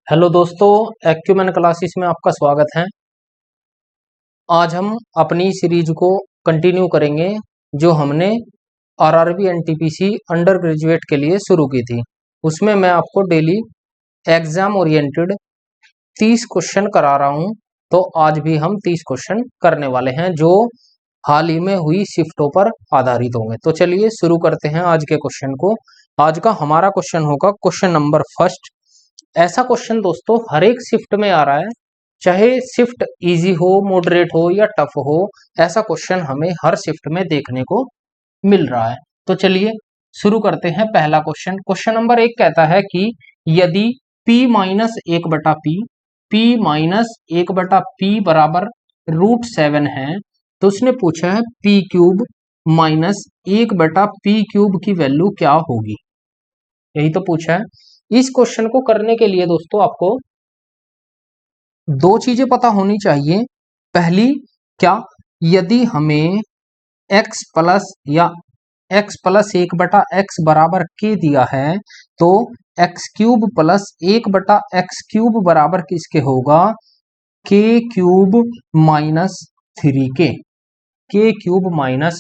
Hello दोस्तों, acumen classes में आपका स्वागत है। आज हम अपनी सीरीज को कंटिन्यू करेंगे जो हमने आरआरबी एनटीपीसी अंडर ग्रेजुएट के लिए शुरू की थी। उसमें मैं आपको डेली एग्जाम ओरिएंटेड 30 क्वेश्चन करा रहा हूं। तो आज भी हम 30 क्वेश्चन करने वाले हैं जो हाल ही में हुई शिफ्टों पर आधारित होंगे। तो चलिए शुरू करते हैं आज के क्वेश्चन को। आज का हमारा क्वेश्चन होगा क्वेश्चन नंबर फर्स्ट। ऐसा क्वेश्चन दोस्तों हर एक शिफ्ट में आ रहा है, चाहे शिफ्ट इजी हो, मॉडरेट हो या टफ हो, ऐसा क्वेश्चन हमें हर शिफ्ट में देखने को मिल रहा है। तो चलिए शुरू करते हैं पहला क्वेश्चन। क्वेश्चन नंबर 1 कहता है कि यदि p माइनस 1/p बराबर √7 है, तो उसने पूछा है p³ माइनस 1/p³ की वैल्यू क्या होगी। यही तो पूछा है। इस क्वेश्चन को करने के लिए दोस्तों आपको दो चीजें पता होनी चाहिए। पहली क्या, यदि हमें x प्लस या x प्लस 1/x बराबर k दिया है तो x³ प्लस 1/x³ बराबर किसके होगा, k³ minus 3k, k³ minus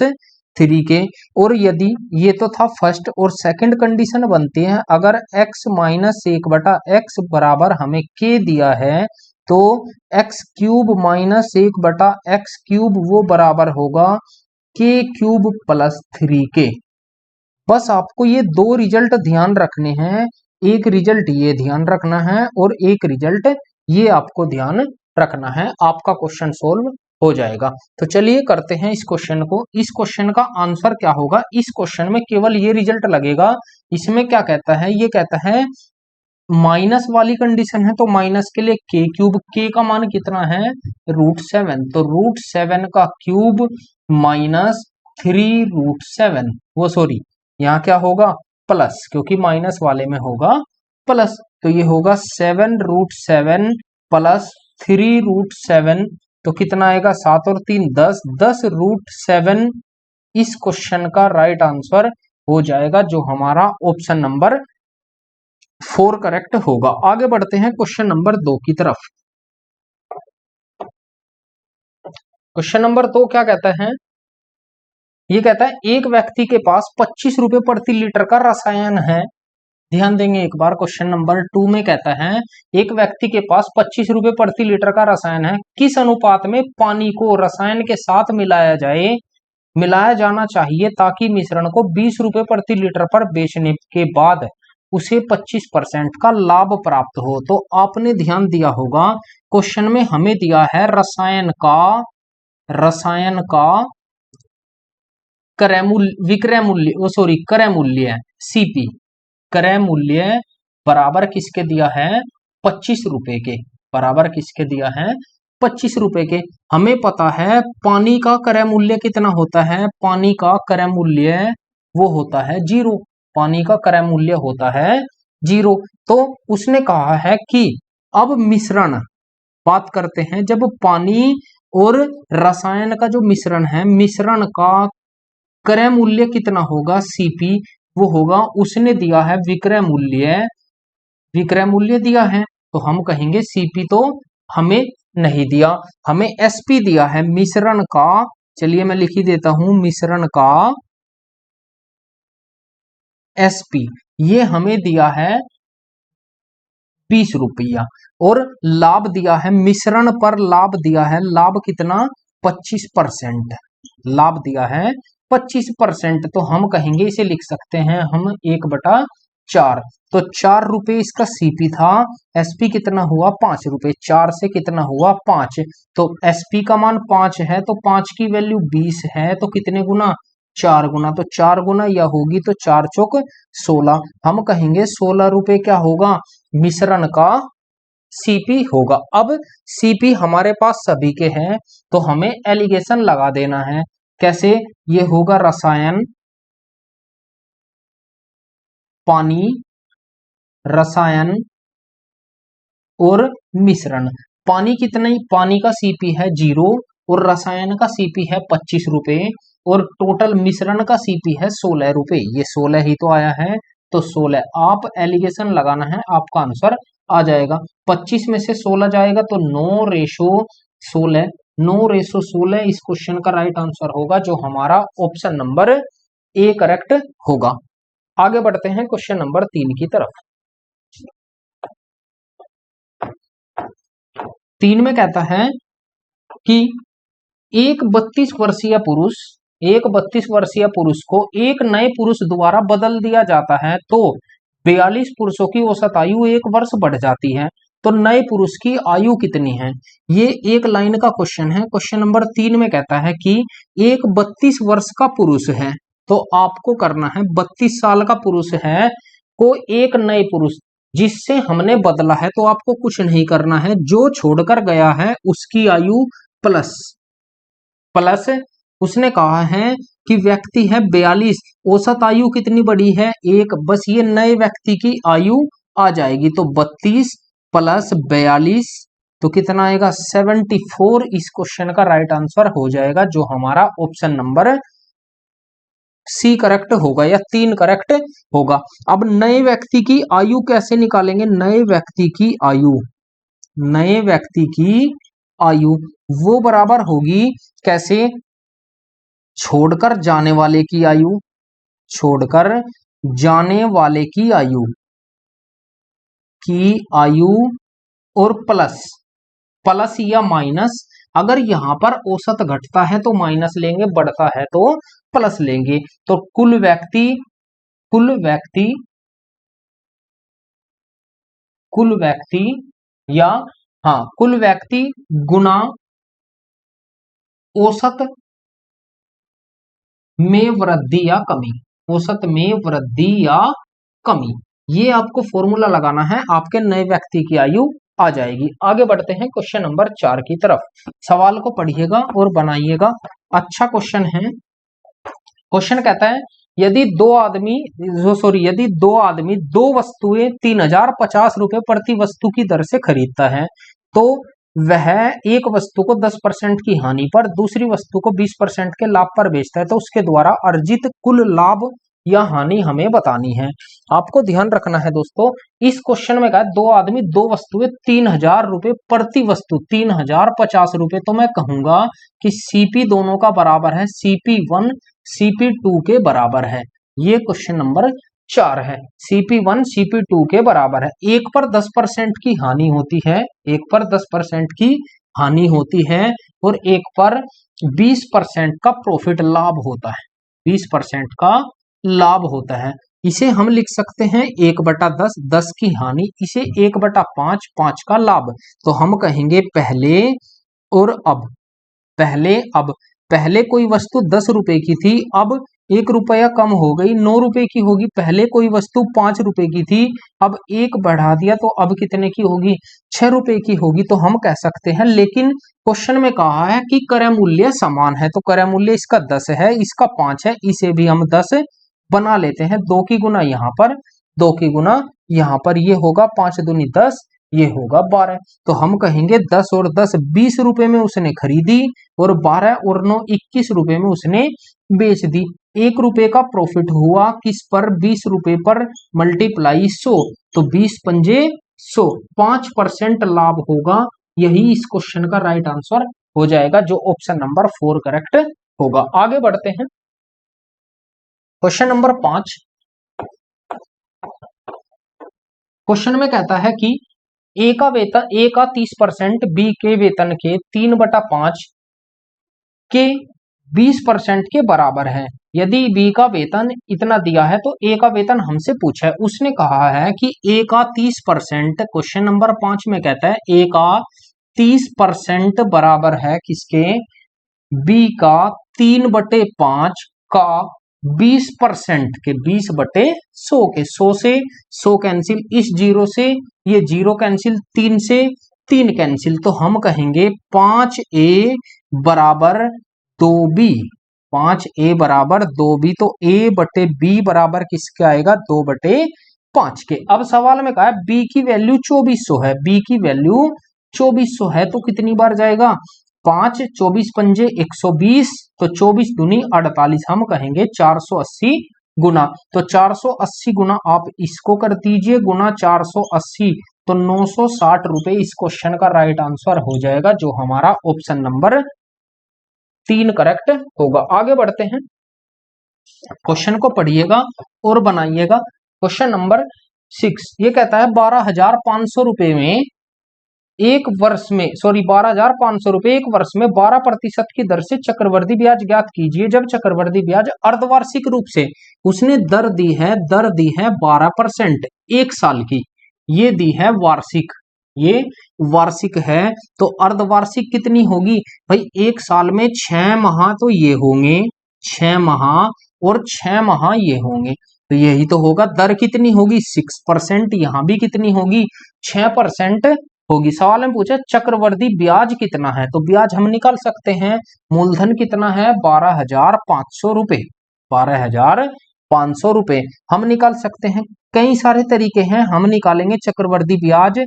3k। और यदि ये तो था फर्स्ट, और सेकंड कंडीशन बनती है, अगर x माइनस 1/x बराबर हमें k दिया है तो x³ माइनस 1/x³ वो बराबर होगा k³ प्लस 3k। बस आपको ये दो रिजल्ट ध्यान रखने हैं। एक रिजल्ट ये ध्यान रखना है और एक रिजल्ट ये आपको ध्यान रखना है, आपका क्वेश्चन सोल्व हो जाएगा। तो चलिए करते हैं इस क्वेश्चन को। इस क्वेश्चन का आंसर क्या होगा, इस क्वेश्चन में केवल ये रिजल्ट लगेगा। इसमें क्या कहता है, ये कहता है माइनस वाली कंडीशन है तो माइनस के लिए k³ k का मान कितना है, √7, तो √7 का क्यूब माइनस 3√7, वो सॉरी यहाँ क्या होगा प्लस, क्योंकि माइनस वाले में होगा प्लस, तो ये होगा 7√7 प्लस 3√7, तो कितना आएगा 7 और 3 10, 10√7 इस क्वेश्चन का राइट आंसर हो जाएगा, जो हमारा ऑप्शन नंबर 4 करेक्ट होगा। आगे बढ़ते हैं क्वेश्चन नंबर 2 की तरफ। क्वेश्चन नंबर 2 क्या कहता है, ये कहता है एक व्यक्ति के पास 25 रुपए प्रति लीटर का रसायन है। ध्यान देंगे एक बार, क्वेश्चन नंबर 2 में कहता है एक व्यक्ति के पास 25 रुपए प्रति लीटर का रसायन है, किस अनुपात में पानी को रसायन के साथ मिलाया जाना चाहिए ताकि मिश्रण को 20 रुपए प्रति लीटर पर बेचने के बाद उसे 25% का लाभ प्राप्त हो। तो आपने ध्यान दिया होगा क्वेश्चन में हमें दिया है रसायन का क्रय मूल्य CP, क्रय मूल्य बराबर किसके दिया है, 25 रुपए के, बराबर किसके दिया है 25 रुपए के। हमें पता है पानी का क्रय मूल्य कितना होता है, पानी का क्रय मूल्य वो होता है 0, पानी का क्रय मूल्य होता है 0। तो उसने कहा है कि अब मिश्रण, बात करते हैं जब पानी और रसायन का जो मिश्रण है, मिश्रण का क्रय मूल्य कितना होगा CP, वो होगा, उसने दिया है विक्रय मूल्य दिया है, तो हम कहेंगे CP तो हमें नहीं दिया, हमें SP दिया है मिश्रण का। चलिए मैं लिख ही देता हूं, मिश्रण का SP, ये हमें दिया है 20 रुपया, और लाभ दिया है मिश्रण पर, लाभ दिया है, लाभ कितना 25%, लाभ दिया है 25%, तो हम कहेंगे इसे लिख सकते हैं हम 1/4, तो 4 रुपए इसका CP था, SP कितना हुआ 5 रुपए, 4 से कितना हुआ 5, तो SP का मान 5 है तो 5 की वैल्यू 20 है, तो कितने गुना 4 गुना, तो 4 गुना या होगी तो 4 चौक 16, हम कहेंगे 16 रुपए क्या होगा मिश्रण का CP होगा। अब CP हमारे पास सभी के हैं तो हमें एलिगेशन लगा देना है। कैसे, ये होगा रसायन, पानी, रसायन और मिश्रण। पानी कितनी, पानी का CP है 0 और रसायन का CP है 25 रुपए और टोटल मिश्रण का CP है 16 रुपए, ये 16 ही तो आया है, तो 16। आप एलिगेशन लगाना है, आपका आंसर आ जाएगा। 25 में से 16 जाएगा तो 9/16, 9/16 इस क्वेश्चन का राइट आंसर होगा, जो हमारा ऑप्शन नंबर ए करेक्ट होगा। आगे बढ़ते हैं क्वेश्चन नंबर 3 की तरफ। 3 में कहता है कि एक 32 वर्षीय पुरुष को एक नए पुरुष द्वारा बदल दिया जाता है तो 42 पुरुषों की औसत आयु 1 वर्ष बढ़ जाती है, तो नए पुरुष की आयु कितनी है? ये एक लाइन का क्वेश्चन है। क्वेश्चन नंबर 3 में कहता है कि एक 32 वर्ष का पुरुष है, तो आपको करना है 32 साल का पुरुष है को एक नए पुरुष जिससे हमने बदला है, तो आपको कुछ नहीं करना है, जो छोड़कर गया है उसकी आयु प्लस उसने कहा है कि व्यक्ति है 42, औसत आयु कितनी बड़ी है 1, बस ये नए व्यक्ति की आयु आ जाएगी, तो 32 + 42 तो कितना आएगा 74। इस क्वेश्चन का राइट आंसर हो जाएगा, जो हमारा ऑप्शन नंबर सी करेक्ट होगा या 3 करेक्ट होगा। अब नए व्यक्ति की आयु कैसे निकालेंगे? नए व्यक्ति की आयु वो बराबर होगी कैसे? छोड़कर जाने वाले की आयु और प्लस या माइनस। अगर यहां पर औसत घटता है तो माइनस लेंगे, बढ़ता है तो प्लस लेंगे। तो कुल व्यक्ति गुना औसत में वृद्धि या कमी, ये आपको फॉर्मूला लगाना है, आपके नए व्यक्ति की आयु आ जाएगी। आगे बढ़ते हैं क्वेश्चन नंबर 4 की तरफ। सवाल को पढ़िएगा और बनाइएगा, अच्छा क्वेश्चन है। क्वेश्चन कहता है यदि दो आदमी दो वस्तुएं 3050 रुपए प्रति वस्तु की दर से खरीदता है, तो वह एक वस्तु को 10% की हानि पर दूसरी वस्तु को 20% के लाभ पर बेचता है, तो उसके द्वारा अर्जित कुल लाभ या हानि हमें बतानी है। आपको ध्यान रखना है दोस्तों, इस क्वेश्चन में कहा दो आदमी दो वस्तुएं 3000 रुपए प्रति वस्तु, 3050 रुपए, तो मैं कहूंगा कि सीपी दोनों का बराबर है CP1 CP2 के बराबर है। ये क्वेश्चन नंबर 4 है। CP1 CP2 के बराबर है। एक पर 10% की हानि होती है, एक पर 10% की हानि होती है और एक पर 20% का प्रॉफिट लाभ होता है, 20% का लाभ होता है। इसे हम लिख सकते हैं 1/10, 10 की हानि, इसे 1/5, 5 का लाभ। तो हम कहेंगे पहले और अब। पहले कोई वस्तु 10 रुपए की थी, अब 1 रुपया कम हो गई, 9 रुपए की होगी। पहले कोई वस्तु 5 रुपए की थी, अब 1 बढ़ा दिया, तो अब कितने की होगी? 6 रुपए की होगी। तो हम कह सकते हैं, लेकिन क्वेश्चन में कहा है कि क्रय मूल्य समान है, तो क्रय मूल्य इसका 10 है, इसका 5 है, इसे भी हम 10 बना लेते हैं। 2 की गुना यहाँ पर, 2 की गुना यहाँ पर, ये होगा 5 दूनी 10, ये होगा 12। तो हम कहेंगे 10 और 10 20 रुपए में उसने खरीदी और 12 और 9 21 रुपए में उसने बेच दी। 1 रुपए का प्रॉफिट हुआ किस पर? 20 रुपए पर मल्टीप्लाई 100, तो 20×5 100, 5% लाभ होगा। यही इस क्वेश्चन का राइट आंसर हो जाएगा, जो ऑप्शन नंबर 4 करेक्ट होगा। आगे बढ़ते हैं क्वेश्चन नंबर 5। क्वेश्चन में कहता है कि ए का 30%, बी के वेतन के 3/5 के 20% के बराबर है। यदि बी का वेतन इतना दिया है तो ए का वेतन हमसे पूछा है। उसने कहा है कि ए का 30%, क्वेश्चन नंबर 5 में कहता है ए का 30% बराबर है किसके? बी का 3/5 का 20% के, 20/100 के। 100 से 100 कैंसिल, इस 0 से ये 0 कैंसिल, 3 से 3 कैंसिल, तो हम कहेंगे 5A बराबर 2B, 5A बराबर 2B, तो A/B बराबर किसके आएगा? 2/5 के। अब सवाल में कहा है B की वैल्यू 2400 है, B की वैल्यू 2400 है, तो कितनी बार जाएगा? 5, 24×5 120, तो 24 दूनी 48, हम कहेंगे 480 गुना, तो 480 गुना आप इसको कर दीजिए गुना 480, तो 960 रुपए इस क्वेश्चन का राइट आंसर हो जाएगा, जो हमारा ऑप्शन नंबर 3 करेक्ट होगा। आगे बढ़ते हैं, क्वेश्चन को पढ़िएगा और बनाइएगा। क्वेश्चन नंबर 6 ये कहता है 12,500 रुपए में एक वर्ष में 12,500 रुपए एक वर्ष में 12% की दर से चक्रवृद्धि ब्याज ज्ञात कीजिए। जब चक्रवृद्धि ब्याज अर्धवार्षिक रूप से उसने दर दी है 12% एक साल की, ये दी है वार्षिक, ये वार्षिक है, तो अर्धवार्षिक कितनी होगी भाई, एक साल में 6 माह तो ये होंगे, 6 माह और 6 माह ये होंगे, तो यही तो होगा। दर कितनी होगी 6%, यहां भी कितनी होगी 6% होगी। सवाल में पूछा चक्रवृद्धि ब्याज कितना है, तो ब्याज हम निकाल सकते हैं, मूलधन कितना है 12,500 रुपए, 12,500 रुपए हम निकाल सकते हैं। कई सारे तरीके हैं, हम निकालेंगे चक्रवृद्धि ब्याज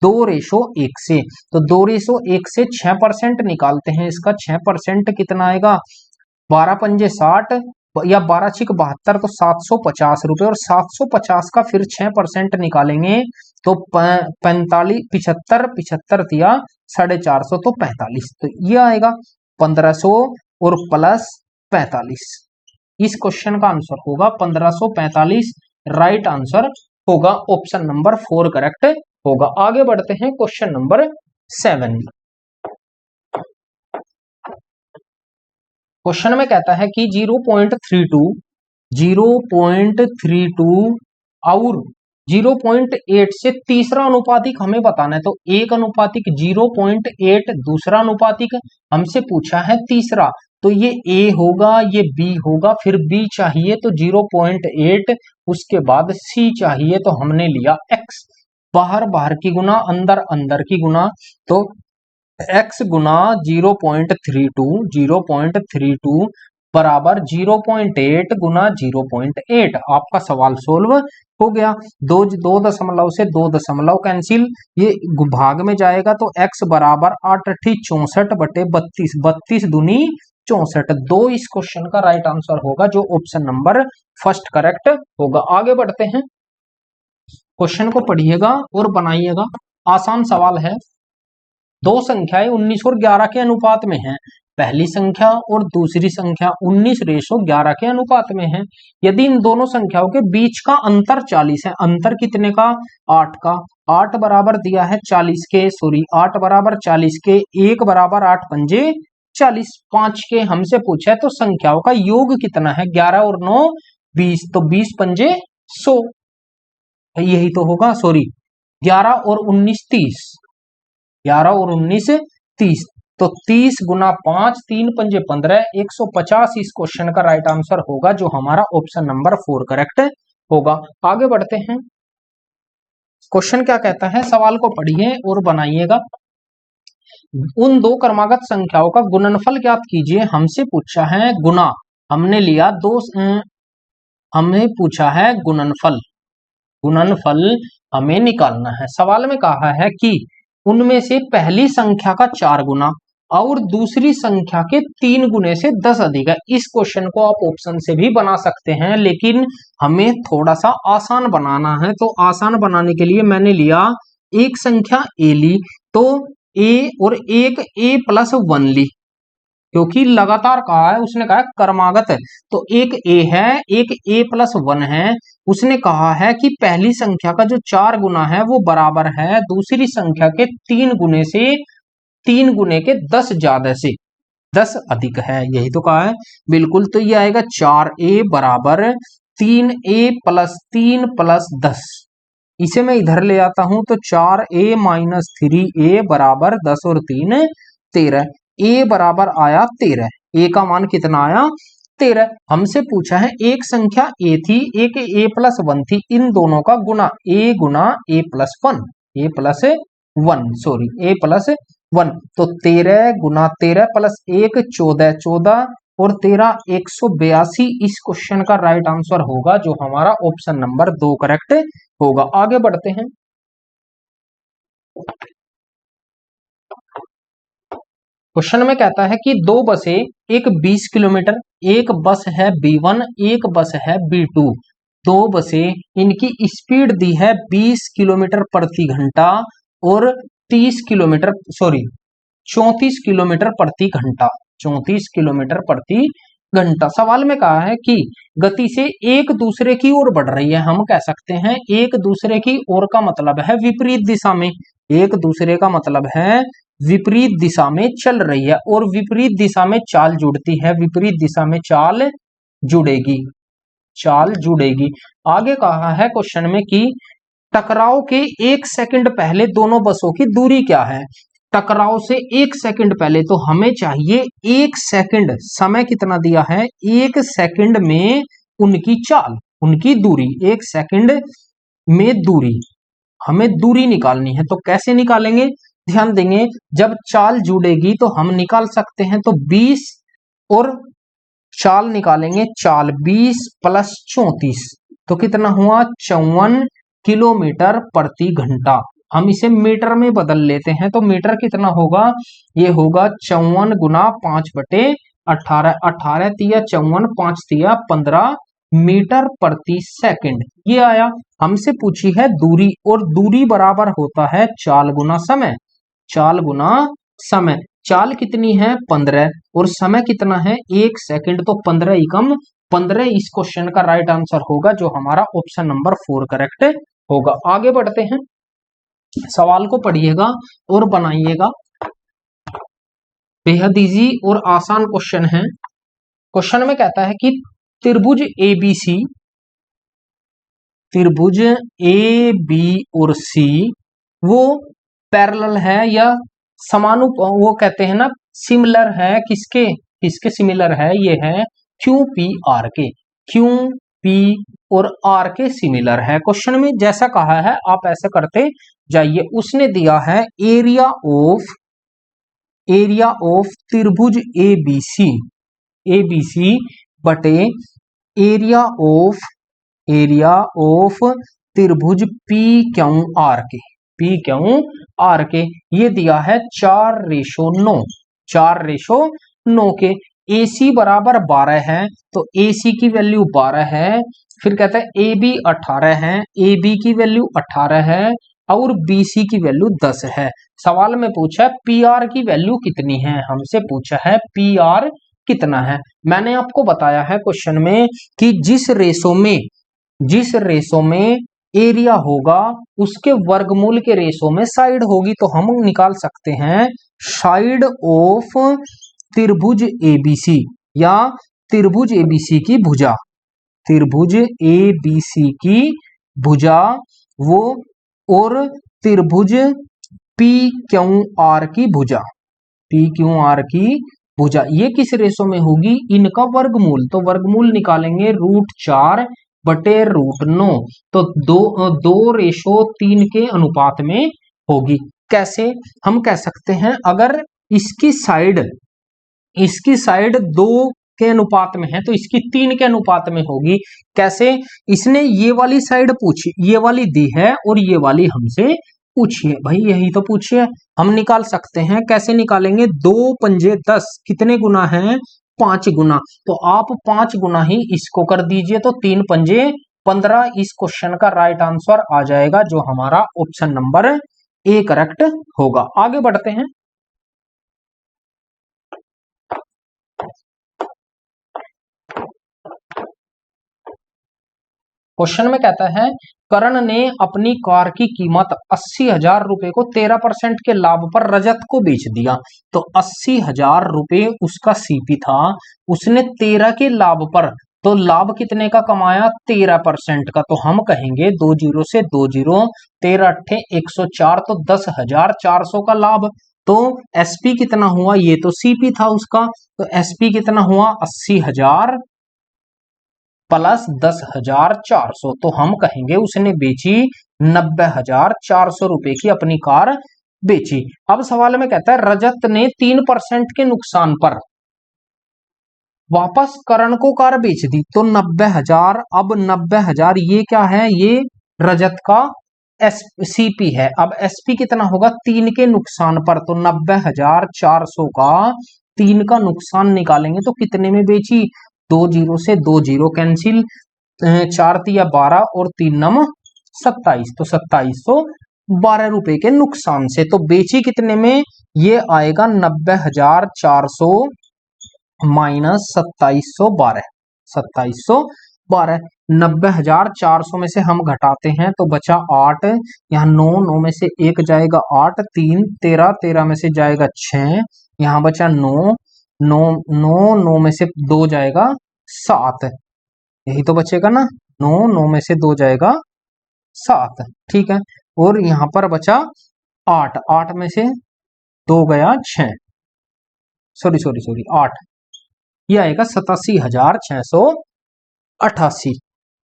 2:1 से, तो 2:1 से 6% निकालते हैं, इसका 6% कितना आएगा 12 पंजे 60 या 12 छिक 72, तो 750 रुपए, और 750 का फिर 6% निकालेंगे तो 45 75 दिया 450, तो 45, तो ये आएगा 1500 और प्लस 45, इस क्वेश्चन का आंसर होगा 1545, राइट आंसर होगा ऑप्शन नंबर 4 करेक्ट होगा। आगे बढ़ते हैं क्वेश्चन नंबर 7। क्वेश्चन में कहता है कि 0.32 और 0.8 से तीसरा अनुपातिक हमें बताना है, तो एक अनुपातिक 0.8, दूसरा अनुपातिक हमसे पूछा है तीसरा, तो ये A होगा, ये B होगा, फिर B चाहिए तो 0.8, उसके बाद C चाहिए तो हमने लिया X, बाहर बाहर की गुना अंदर अंदर की गुना, तो x गुना 0.32 बराबर 0.8 गुना 0.8, आपका सवाल सोल्व हो गया। दो दशमलव से 2 दशमलव कैंसिल, ये भाग में जाएगा, तो x बराबर 8 64 बटे 32, 32 दूनी 64, 2 इस क्वेश्चन का राइट आंसर होगा, जो ऑप्शन नंबर फर्स्ट करेक्ट होगा। आगे बढ़ते हैं, क्वेश्चन को पढ़िएगा और बनाइएगा, आसान सवाल है। दो संख्याएं 19 और 11 के अनुपात में हैं, पहली संख्या और दूसरी संख्या 19:11 के अनुपात में है। यदि इन दोनों संख्याओं के बीच का अंतर 40 है, अंतर कितने का 8 का, 8 बराबर दिया है 40 के, 8 बराबर 40 के, 1 बराबर 8 पंजे 40, 5 के हमसे पूछा है, तो संख्याओं का योग कितना है, 11 और 9 20, तो 20 पंजे 100, यही तो होगा, 11 और 19 30, 11 और 19 30, तो 30 गुना 5 3 पंजे 15, 150 इस क्वेश्चन का राइट आंसर होगा, जो हमारा ऑप्शन नंबर 4 करेक्ट होगा। आगे बढ़ते हैं, क्वेश्चन क्या कहता है, सवाल को पढ़िए और बनाइएगा। उन दो क्रमागत संख्याओं का गुणनफल ज्ञात कीजिए, हमसे पूछा है गुना, हमने लिया हमें पूछा है गुणनफल, गुणनफल हमें निकालना है। सवाल में कहा है कि उनमें से पहली संख्या का 4 गुना और दूसरी संख्या के 3 गुने से 10 अधिक है। इस क्वेश्चन को आप ऑप्शन से भी बना सकते हैं, लेकिन हमें थोड़ा सा आसान बनाना है, तो आसान बनाने के लिए मैंने लिया एक संख्या A ली, तो A और एक A+1 ली, क्योंकि लगातार कहा है, उसने कहा क्रमागत है, तो एक A है एक A+1 है, उसने कहा है कि पहली संख्या का जो 4 गुना है वो बराबर है दूसरी संख्या के 3 गुने से, 3 गुने के 10 ज्यादा से 10 अधिक है, यही तो कहा है बिल्कुल। तो ये आएगा 4A बराबर 3A + 3 + 10, इसे मैं इधर ले आता हूं, तो 4A - 3A बराबर 10 और 3 13, A बराबर आया 13, A का मान कितना आया 13। हमसे पूछा है एक संख्या A थी एक A+1 थी, इन दोनों का गुना A गुना A+1, A+1, तो 13 गुना 13 + 1 14, 14 और 13 182 इस क्वेश्चन का राइट आंसर होगा, जो हमारा ऑप्शन नंबर 2 करेक्ट होगा। आगे बढ़ते हैं, क्वेश्चन में कहता है कि दो बसें, एक 20 किलोमीटर, एक बस है B1, एक बस है B2। दो बसें, इनकी स्पीड दी है 20 किलोमीटर प्रति घंटा और 30 किलोमीटर 34 किलोमीटर प्रति घंटा, 34 किलोमीटर प्रति घंटा। सवाल में कहा है कि गति से एक दूसरे की ओर बढ़ रही है। हम कह सकते हैं एक दूसरे की ओर का मतलब है विपरीत दिशा में, एक दूसरे का मतलब है विपरीत दिशा में चल रही है, और विपरीत दिशा में चाल जुड़ती है, विपरीत दिशा में चाल जुड़ेगी, चाल जुड़ेगी। आगे कहा है क्वेश्चन में कि टकराव के 1 सेकंड पहले दोनों बसों की दूरी क्या है। टकराव से 1 सेकंड पहले, तो हमें चाहिए 1 सेकंड, समय कितना दिया है 1 सेकंड में उनकी चाल, उनकी दूरी, 1 सेकंड में दूरी, हमें दूरी निकालनी है। तो कैसे निकालेंगे, ध्यान देंगे, जब चाल जुड़ेगी तो हम निकाल सकते हैं। तो 20 और चाल निकालेंगे, चाल 20 प्लस 34, तो कितना हुआ 54 किलोमीटर प्रति घंटा। हम इसे मीटर में बदल लेते हैं, तो मीटर कितना होगा, ये होगा 54 गुना 5/18, 18 तिया 54, 5 तिया 15 मीटर प्रति सेकंड, ये आया। हमसे पूछी है दूरी, और दूरी बराबर होता है चाल गुना समय, चाल गुना समय। चाल कितनी है 15 और समय कितना है 1 सेकंड, तो 15 एकम 15 इस क्वेश्चन का राइट आंसर होगा, जो हमारा ऑप्शन नंबर 4 करेक्ट होगा। आगे बढ़ते हैं, सवाल को पढ़िएगा और बनाइएगा, बेहद इजी और आसान क्वेश्चन है। क्वेश्चन में कहता है कि त्रिभुज ABC, त्रिभुज ए बी और सी वो पैरेलल है या वो कहते हैं ना सिमिलर है, किसके किसके सिमिलर है, ये है QPR के, QP और R के सिमिलर है। क्वेश्चन में जैसा कहा है आप ऐसे करते जाइए। उसने दिया है एरिया ऑफ त्रिभुज ABC बटे एरिया ऑफ त्रिभुज PQR के, ये दिया है 4:9, 4:9 के। AC बराबर 12 है, तो AC की वैल्यू 12 है। फिर कहता है AB 18 है, AB की वैल्यू 18 है, और BC की वैल्यू 10 है। सवाल में पूछा है PR की वैल्यू कितनी है, हमसे पूछा है PR कितना है। मैंने आपको बताया है क्वेश्चन में कि जिस रेशो में एरिया होगा उसके वर्गमूल के रेशो में साइड होगी, तो हम निकाल सकते हैं साइड ऑफ त्रिभुज ABC या त्रिभुज ABC की भुजा, त्रिभुज ABC की भुजा वो, और त्रिभुज PQR की भुजा, PQR की भुजा, ये किस रेशो में होगी, इनका वर्गमूल। तो वर्गमूल निकालेंगे √4 बटे √9, तो 2:3 के अनुपात में होगी। कैसे, हम कह सकते हैं अगर इसकी साइड 2 के अनुपात में है तो इसकी 3 के अनुपात में होगी। कैसे, इसने ये वाली साइड पूछी, ये वाली दी है, और ये वाली हमसे पूछिए, भाई यही तो पूछिए। हम निकाल सकते हैं, कैसे निकालेंगे, 2 पंजे 10 कितने गुना है 5 गुना, तो आप 5 गुना ही इसको कर दीजिए, तो 3 पंजे 15 इस क्वेश्चन का राइट आंसर आ जाएगा, जो हमारा ऑप्शन नंबर A करेक्ट होगा। आगे बढ़ते हैं, क्वेश्चन में कहता है करण ने अपनी कार की कीमत 80,000 रुपए को 13% के लाभ पर रजत को बेच दिया। तो 80,000 रुपए उसका CP था, उसने 13 के लाभ पर, तो लाभ कितने का कमाया 13% का, तो हम कहेंगे 2 0 से 2 0, 13 8 104, तो 10,400 का लाभ। तो SP कितना हुआ, ये तो CP था उसका, तो SP कितना हुआ 80,000 प्लस 10,400, तो हम कहेंगे उसने बेची 90,400 रुपए की अपनी कार बेची। अब सवाल में कहता है रजत ने 3% के नुकसान पर वापस करण को कार बेच दी, तो 90,000, अब 90,000 ये क्या है, ये रजत का सीपी है। अब एसपी कितना होगा 3 के नुकसान पर, तो 90,400 का 3 का नुकसान निकालेंगे तो कितने में बेची, 2 जीरो से 2 जीरो कैंसिल, 4 तिया 12 और 3 नम 27, तो 2712 रुपए के नुकसान से। तो बेची कितने में, ये आएगा 90,400 माइनस 2712, 2712। 90,400 में से हम घटाते हैं तो बचा 8, यहाँ 9, 9 में से 1 जाएगा 8, 3 13, 13 में से जाएगा 6, यहाँ बचा 9, 9 9 9 में से 2 जाएगा 7, यही तो बचेगा ना, 9 9 में से 2 जाएगा 7, ठीक है। और यहाँ पर बचा 8, 8 में से 2 गया 6, सॉरी 8, ये आएगा 87,688,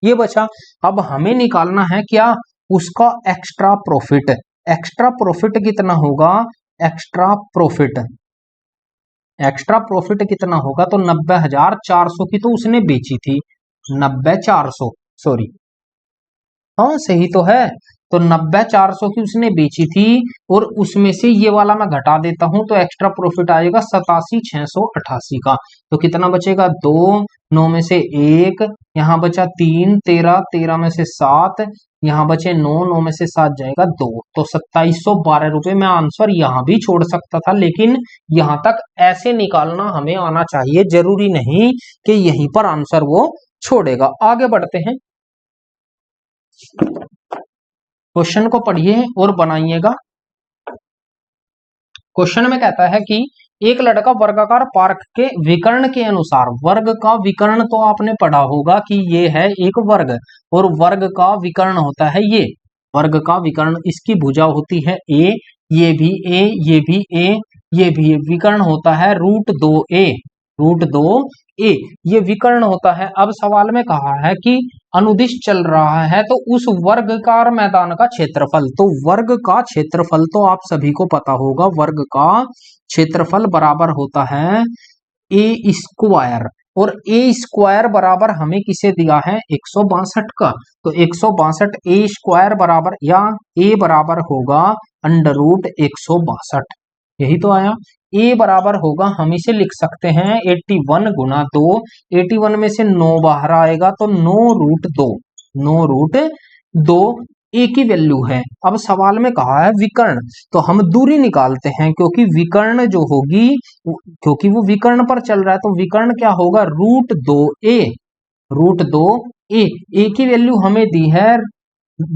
ये बचा। अब हमें निकालना है क्या, उसका एक्स्ट्रा प्रॉफिट। एक्स्ट्रा प्रॉफिट कितना होगा, एक्स्ट्रा प्रॉफिट कितना होगा, तो 90,400 की तो उसने बेची थी, 90,400 सॉरी, हाँ सही तो है, तो 90,400 की उसने बेची थी और उसमें से ये वाला मैं घटा देता हूं तो एक्स्ट्रा प्रॉफिट आएगा 87,688 का। तो कितना बचेगा, 2, 9 में से 1, यहाँ बचा 3, 13, 13 में से 7, यहाँ बचे 9, 9 में से 7 जाएगा 2, तो 2712 रुपए। मैं आंसर यहाँ भी छोड़ सकता था, लेकिन यहाँ तक ऐसे निकालना हमें आना चाहिए, जरूरी नहीं कि यहीं पर आंसर वो छोड़ेगा। आगे बढ़ते हैं, क्वेश्चन को पढ़िए और बनाइएगा। क्वेश्चन में कहता है कि एक लड़का वर्गाकार पार्क के विकर्ण के अनुसार, वर्ग का विकर्ण तो आपने पढ़ा होगा कि ये है एक वर्ग, और वर्ग का विकर्ण होता है ये, वर्ग का विकर्ण, इसकी भुजा होती है ए, ये भी ए, ये भी ए, ये भी ए, विकर्ण होता है √2a, √2a, ये विकर्ण होता है। अब सवाल में कहा है कि अनुदिश चल रहा है तो उस वर्गाकार मैदान का क्षेत्रफल, तो वर्ग का क्षेत्रफल तो आप सभी को पता होगा, वर्ग का क्षेत्रफल बराबर होता है ए स्क्वायर, और ए स्क्वायर बराबर हमें किसे दिया है, 162 का, तो 162 ए स्क्वायर बराबर, या ए बराबर होगा √162, यही तो आया। ए बराबर होगा, हम इसे लिख सकते हैं 81 गुना 2, 81 में से 9 बाहर आएगा तो 9√2, 9√2 ए की वैल्यू है। अब सवाल में कहा है विकर्ण, तो हम दूरी निकालते हैं, क्योंकि विकर्ण जो होगी, क्योंकि वो विकर्ण पर चल रहा है, तो विकर्ण क्या होगा, √2a, √2a, ए की वैल्यू हमें दी है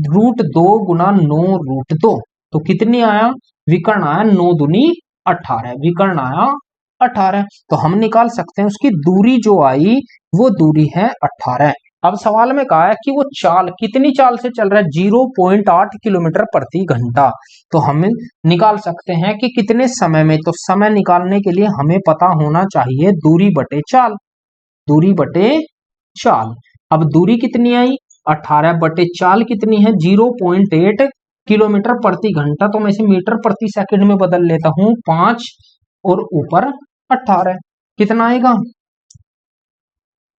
√2 गुना 9√2, तो कितनी आया, विकर्ण आया 9 दूनी 18, विकर्ण आया 18, तो हम निकाल सकते हैं उसकी दूरी जो आई वो दूरी है 18। अब सवाल में कहा है कि वो चाल कितनी चाल से चल रहा है, 0.8 किलोमीटर प्रति घंटा, तो हम निकाल सकते हैं कि कितने समय में, तो समय निकालने के लिए हमें पता होना चाहिए दूरी बटे चाल, दूरी बटे चाल। अब दूरी कितनी आई, 18 बटे चाल कितनी है, 0.8 किलोमीटर प्रति घंटा, तो मैं इसे मीटर प्रति सेकंड में बदल लेता हूं, 5 और ऊपर 18, कितना आएगा,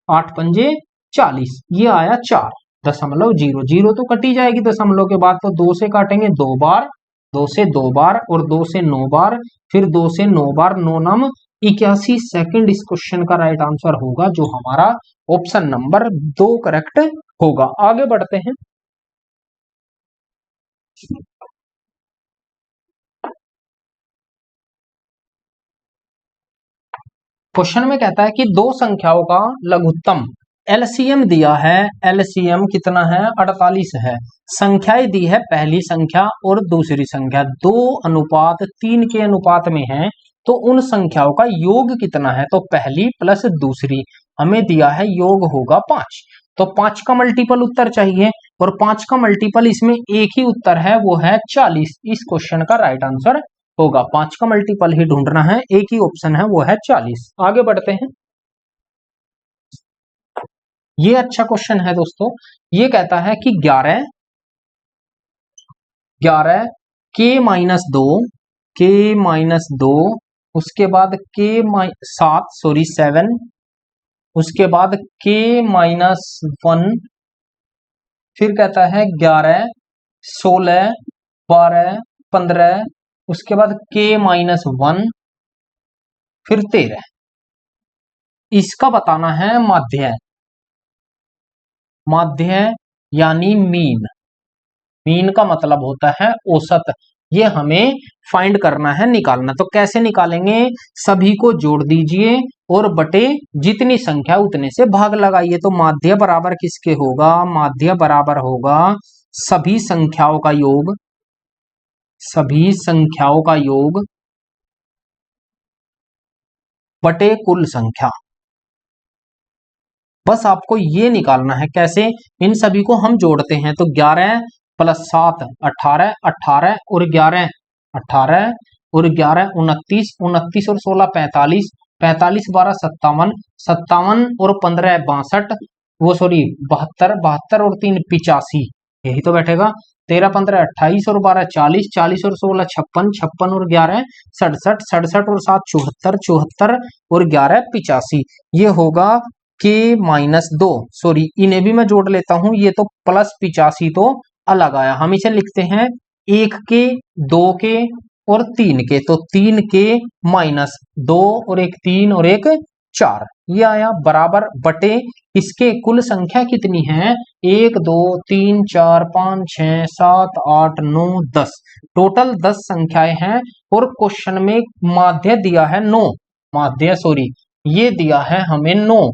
8 पंजे 40, ये आया 4.0, जीरो तो कटी जाएगी दशमलव के बाद, तो 2 से काटेंगे 2 बार, 2 से 2 बार और 2 से 9 बार, फिर 2 से 9 बार, 9 नम 81 सेकंड इस क्वेश्चन का राइट आंसर होगा, जो हमारा ऑप्शन नंबर 2 करेक्ट होगा। आगे बढ़ते हैं, क्वेश्चन में कहता है कि दो संख्याओं का लघुत्तम एलसीएम दिया है, एलसीएम कितना है, 48 है, संख्याएं दी है पहली संख्या और दूसरी संख्या 2:3 के अनुपात में है, तो उन संख्याओं का योग कितना है, तो पहली प्लस दूसरी, हमें दिया है योग होगा 5, तो 5 का मल्टीपल उत्तर चाहिए, और 5 का मल्टीपल इसमें एक ही उत्तर है, वो है 40, इस क्वेश्चन का राइट आंसर होगा, 5 का मल्टीपल ही ढूंढना है, एक ही ऑप्शन है वो है 40। आगे बढ़ते हैं, ये अच्छा क्वेश्चन है दोस्तों, ये कहता है कि 11 के-2 उसके बाद के-7 उसके बाद k-1, फिर कहता है 11 16, 12, 15, उसके बाद k-1, फिर 13। इसका बताना है माध्य। माध्य यानी मीन। मीन का मतलब होता है औसत। ये हमें फाइंड करना है, निकालना। तो कैसे निकालेंगे? सभी को जोड़ दीजिए और बटे जितनी संख्या उतने से भाग लगाइए। तो माध्य बराबर किसके होगा? माध्य बराबर होगा सभी संख्याओं का योग। सभी संख्याओं का योग बटे कुल संख्या। बस आपको ये निकालना है। कैसे? इन सभी को हम जोड़ते हैं तो 11 + 7 18, 18 और 11 18 और 11 29, 29 और 16 45, 45 12 57, 57 और 15 62, वो सॉरी 72, 72 और 3 85, यही तो बैठेगा। 13 15 28 और 12 40, 40 और 16 56, 56 और 11 67, 67 और 7 74, 74 और 11 85। ये होगा k-2। सॉरी, इन्हें भी मैं जोड़ लेता हूं। ये तो +85 तो अलग आया। हम इसे लिखते हैं 1 के, 2 के और 3 के। तो 3 के -2 और एक 3 और एक 4, ये आया बराबर बटे इसके कुल संख्या कितनी है? 1 2 3 4 5 6 7 8 9 10, टोटल 10 संख्याएं हैं। और क्वेश्चन में माध्य दिया है 9। माध्य सॉरी, ये दिया है हमें 9।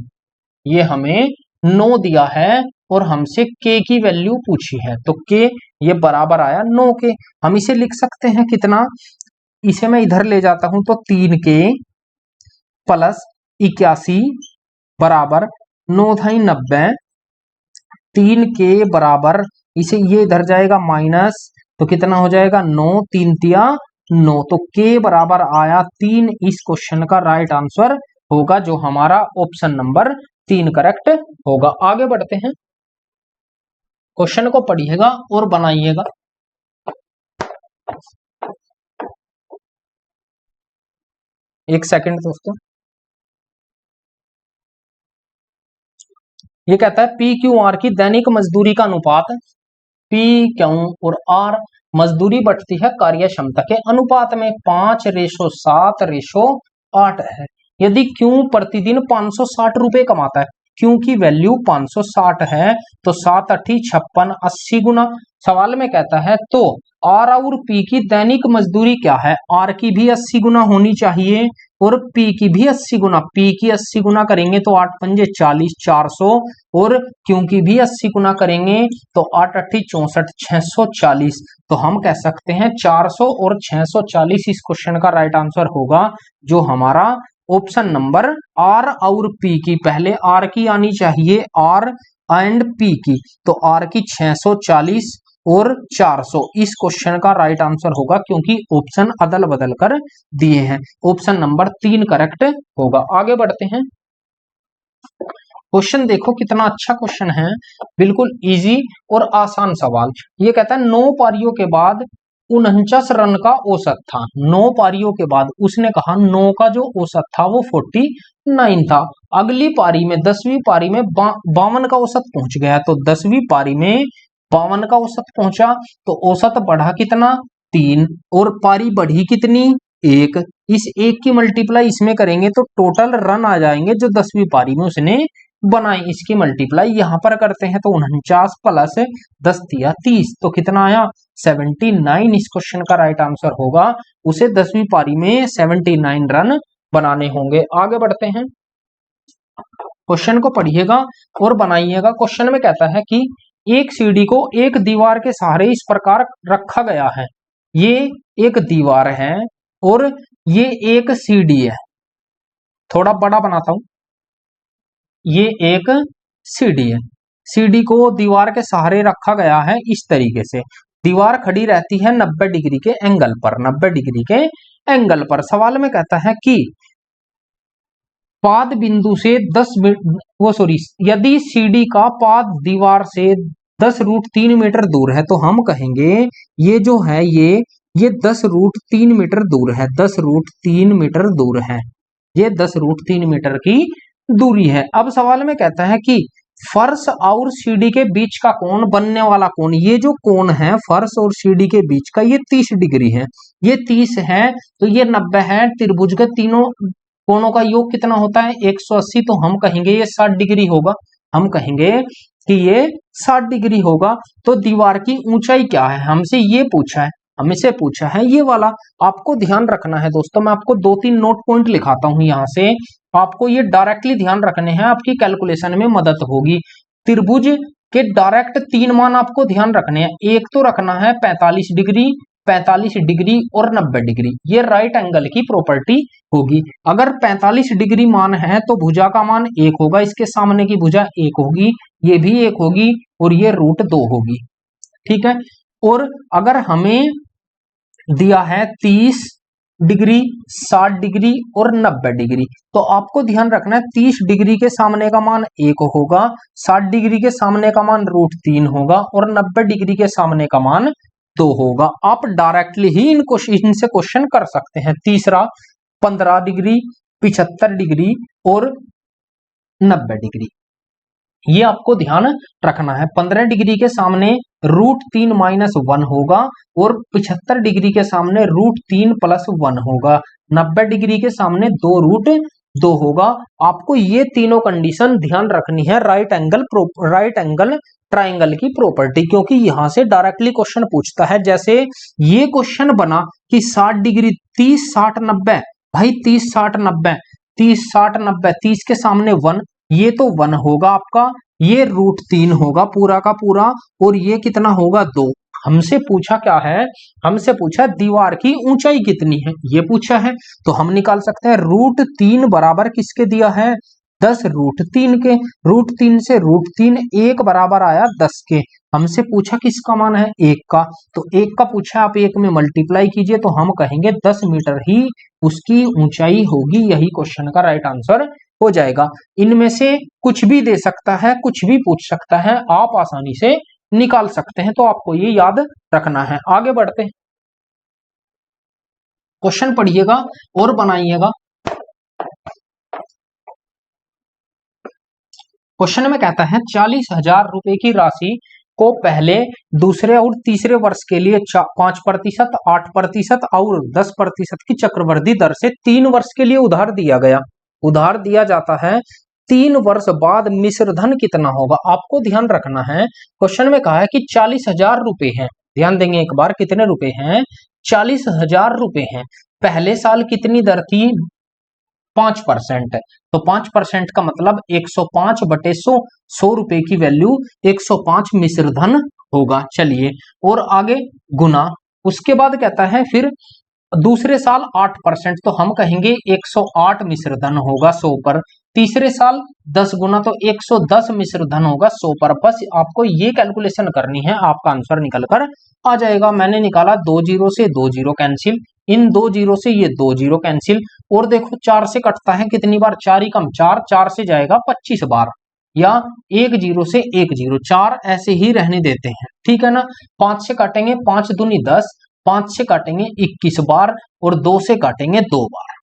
ये हमें 9 दिया है और हमसे k की वैल्यू पूछी है। तो k ये बराबर आया 9 के। हम इसे लिख सकते हैं कितना? इसे मैं इधर ले जाता हूं तो 3k + 81 बराबर 9 × 90। 3k बराबर, इसे ये इधर जाएगा माइनस, तो कितना हो जाएगा? 9 3 तिया 9। तो k बराबर आया 3। इस क्वेश्चन का राइट आंसर होगा जो हमारा ऑप्शन नंबर 3 करेक्ट होगा। आगे बढ़ते हैं, क्वेश्चन को पढ़िएगा और बनाइएगा। एक सेकंड दोस्तों। ये कहता है पी क्यू आर की दैनिक मजदूरी का अनुपात। पी क्यू और आर मजदूरी बढ़ती है कार्य क्षमता के अनुपात में 5:7:8 है। यदि क्यू प्रतिदिन 560 रुपए कमाता है, क्यू की वैल्यू 560 है, तो 7 8 56 80 गुना। सवाल में कहता है तो आर और पी की दैनिक मजदूरी क्या है? आर की भी 80 गुना होनी चाहिए और पी की भी 80 गुना। पी की 80 गुना करेंगे तो 8 पंजे 40 400, और क्यू की भी 80 गुना करेंगे तो 8 8 64 640। तो हम कह सकते हैं 400 और 640 इस क्वेश्चन का राइट आंसर होगा, जो हमारा ऑप्शन नंबर आर और पी की, पहले आर की आनी चाहिए, आर एंड पी की। तो आर की 640 और 400 इस क्वेश्चन का राइट आंसर होगा, क्योंकि ऑप्शन अदल बदल कर दिए हैं। ऑप्शन नंबर 3 करेक्ट होगा। आगे बढ़ते हैं, क्वेश्चन देखो कितना अच्छा क्वेश्चन है, बिल्कुल इजी और आसान सवाल। ये कहता है 9 पारियों के बाद 49 रन का औसत था। 9 पारियों के बाद उसने कहा 9 का जो औसत था वो 49 था। अगली पारी में 10वीं पारी में 52 का औसत पहुंच गया। तो 10वीं पारी में 52 का औसत पहुंचा, तो औसत बढ़ा कितना? 3, और पारी बढ़ी कितनी? 1। इस 1 की मल्टीप्लाई इसमें करेंगे तो टोटल रन आ जाएंगे जो 10वीं पारी में उसने बनाई। इसकी मल्टीप्लाई यहां पर करते हैं तो 49 + 10 × 30, तो कितना आया? 79 इस क्वेश्चन का राइट आंसर होगा। उसे 10वीं पारी में 79 रन बनाने होंगे। आगे बढ़ते हैं, क्वेश्चन को पढ़िएगा और बनाइएगा। क्वेश्चन में कहता है कि एक सीढ़ी को एक दीवार के सहारे इस प्रकार रखा गया है। ये एक दीवार है और ये एक सीढ़ी है। थोड़ा बड़ा बनाता हूं, ये एक सीढ़ी है। सीढ़ी को दीवार के सहारे रखा गया है इस तरीके से। दीवार खड़ी रहती है 90 डिग्री के एंगल पर। 90 डिग्री के एंगल पर सवाल में कहता है कि पाद बिंदु से 10 यदि सीढ़ी का पाद दीवार से 10√3 मीटर दूर है, तो हम कहेंगे ये जो है ये 10√3 मीटर दूर है। 10√3 मीटर दूर है, ये 10√3 मीटर की दूरी है। अब सवाल में कहता है कि फर्श और सीढ़ी के बीच का कोण, बनने वाला कोण, ये जो कोण है फर्श और सीढ़ी के बीच का, ये 30 डिग्री है, ये 30 है, तो ये 90 है। त्रिभुज के तीनों कोणों का योग कितना होता है? 180, तो हम कहेंगे ये 60 डिग्री होगा, हम कहेंगे कि ये 60 डिग्री होगा। तो दीवार की ऊंचाई क्या है, हमसे ये पूछा है, हमसे पूछा है ये वाला। आपको ध्यान रखना है दोस्तों, मैं आपको 2-3 नोट पॉइंट लिखाता हूं यहां से, आपको ये डायरेक्टली ध्यान रखने हैं, आपकी कैलकुलेशन में मदद होगी। त्रिभुज के डायरेक्ट 3 मान आपको ध्यान रखने हैं। एक तो रखना है 45 डिग्री, 45 डिग्री और 90 डिग्री, ये राइट एंगल की प्रॉपर्टी होगी। अगर 45 डिग्री मान है तो भुजा का मान 1 होगा, इसके सामने की भुजा 1 होगी, ये भी 1 होगी और ये √2 होगी, ठीक है। और अगर हमें दिया है 30 डिग्री, 60 डिग्री और 90 डिग्री, तो आपको ध्यान रखना है 30 डिग्री के सामने का मान 1 होगा, 60 डिग्री के सामने का मान √3 होगा और 90 डिग्री के सामने का मान 2 होगा। आप डायरेक्टली ही इनसे क्वेश्चन कर सकते हैं। तीसरा 15 डिग्री, 75 डिग्री और 90 डिग्री, ये आपको ध्यान रखना है। 15 डिग्री के सामने √3 - 1 होगा और 75 डिग्री के सामने √3 + 1 होगा, 90 डिग्री के सामने 2√2 होगा। आपको ये तीनों कंडीशन ध्यान रखनी है राइट एंगल ट्राइंगल की प्रॉपर्टी, क्योंकि यहां से डायरेक्टली क्वेश्चन पूछता है। जैसे ये क्वेश्चन बना कि 60 डिग्री, 30 60 90, भाई 30 60 90, 30 60 90, 30 के सामने 1, ये तो 1 होगा आपका, ये √3 होगा पूरा का पूरा, और ये कितना होगा 2। हमसे पूछा क्या है, हमसे पूछा दीवार की ऊंचाई कितनी है, ये पूछा है। तो हम निकाल सकते हैं √3 बराबर किसके दिया है? 10 √3 के। √3 से √3 1 बराबर आया 10 के। हमसे पूछा किसका मान है? 1 का, तो 1 का पूछा, आप 1 में मल्टीप्लाई कीजिए तो हम कहेंगे 10 मीटर ही उसकी ऊंचाई होगी। यही क्वेश्चन का राइट आंसर हो जाएगा। इनमें से कुछ भी दे सकता है, कुछ भी पूछ सकता है, आप आसानी से निकाल सकते हैं, तो आपको ये याद रखना है। आगे बढ़ते हैं, क्वेश्चन पढ़िएगा और बनाइएगा। क्वेश्चन में कहता है 40,000 रुपए की राशि को पहले, दूसरे और तीसरे वर्ष के लिए 5%, 8% और 10% की चक्रवृद्धि दर से 3 वर्ष के लिए उधार दिया गया। उधार दिया जाता है, 3 वर्ष बाद मिश्रधन कितना होगा? आपको ध्यान रखना है, क्वेश्चन में कहा है कि 40,000 रुपए हैं। ध्यान देंगे एक बार, कितने रुपए हैं? 40,000 रुपए हैं। पहले साल कितनी दर थी? 5%। तो 5% का मतलब 105/100, 100 रुपए की वैल्यू 105 मिश्रधन होगा। चलिए, और आगे गुना, उसके बाद कहता है फिर दूसरे साल 8%, तो हम कहेंगे 108 मिश्रधन होगा 100 पर। तीसरे साल 10 गुना, तो 110 मिश्रधन होगा 100 पर। बस आपको ये कैलकुलेशन करनी है, आपका आंसर निकल कर आ जाएगा। मैंने निकाला 2 0 से 2 0 कैंसिल, इन 2 0 से ये 2 0 कैंसिल, और देखो 4 से कटता है कितनी बार? 4 ही कम 4, 4 से जाएगा 25 बार, या 1 0 से 1 0, 4 ऐसे ही रहने देते हैं, ठीक है ना। 5 से काटेंगे 5 दूनी 10, 5 से काटेंगे 21 बार, और 2 से काटेंगे 2 बार,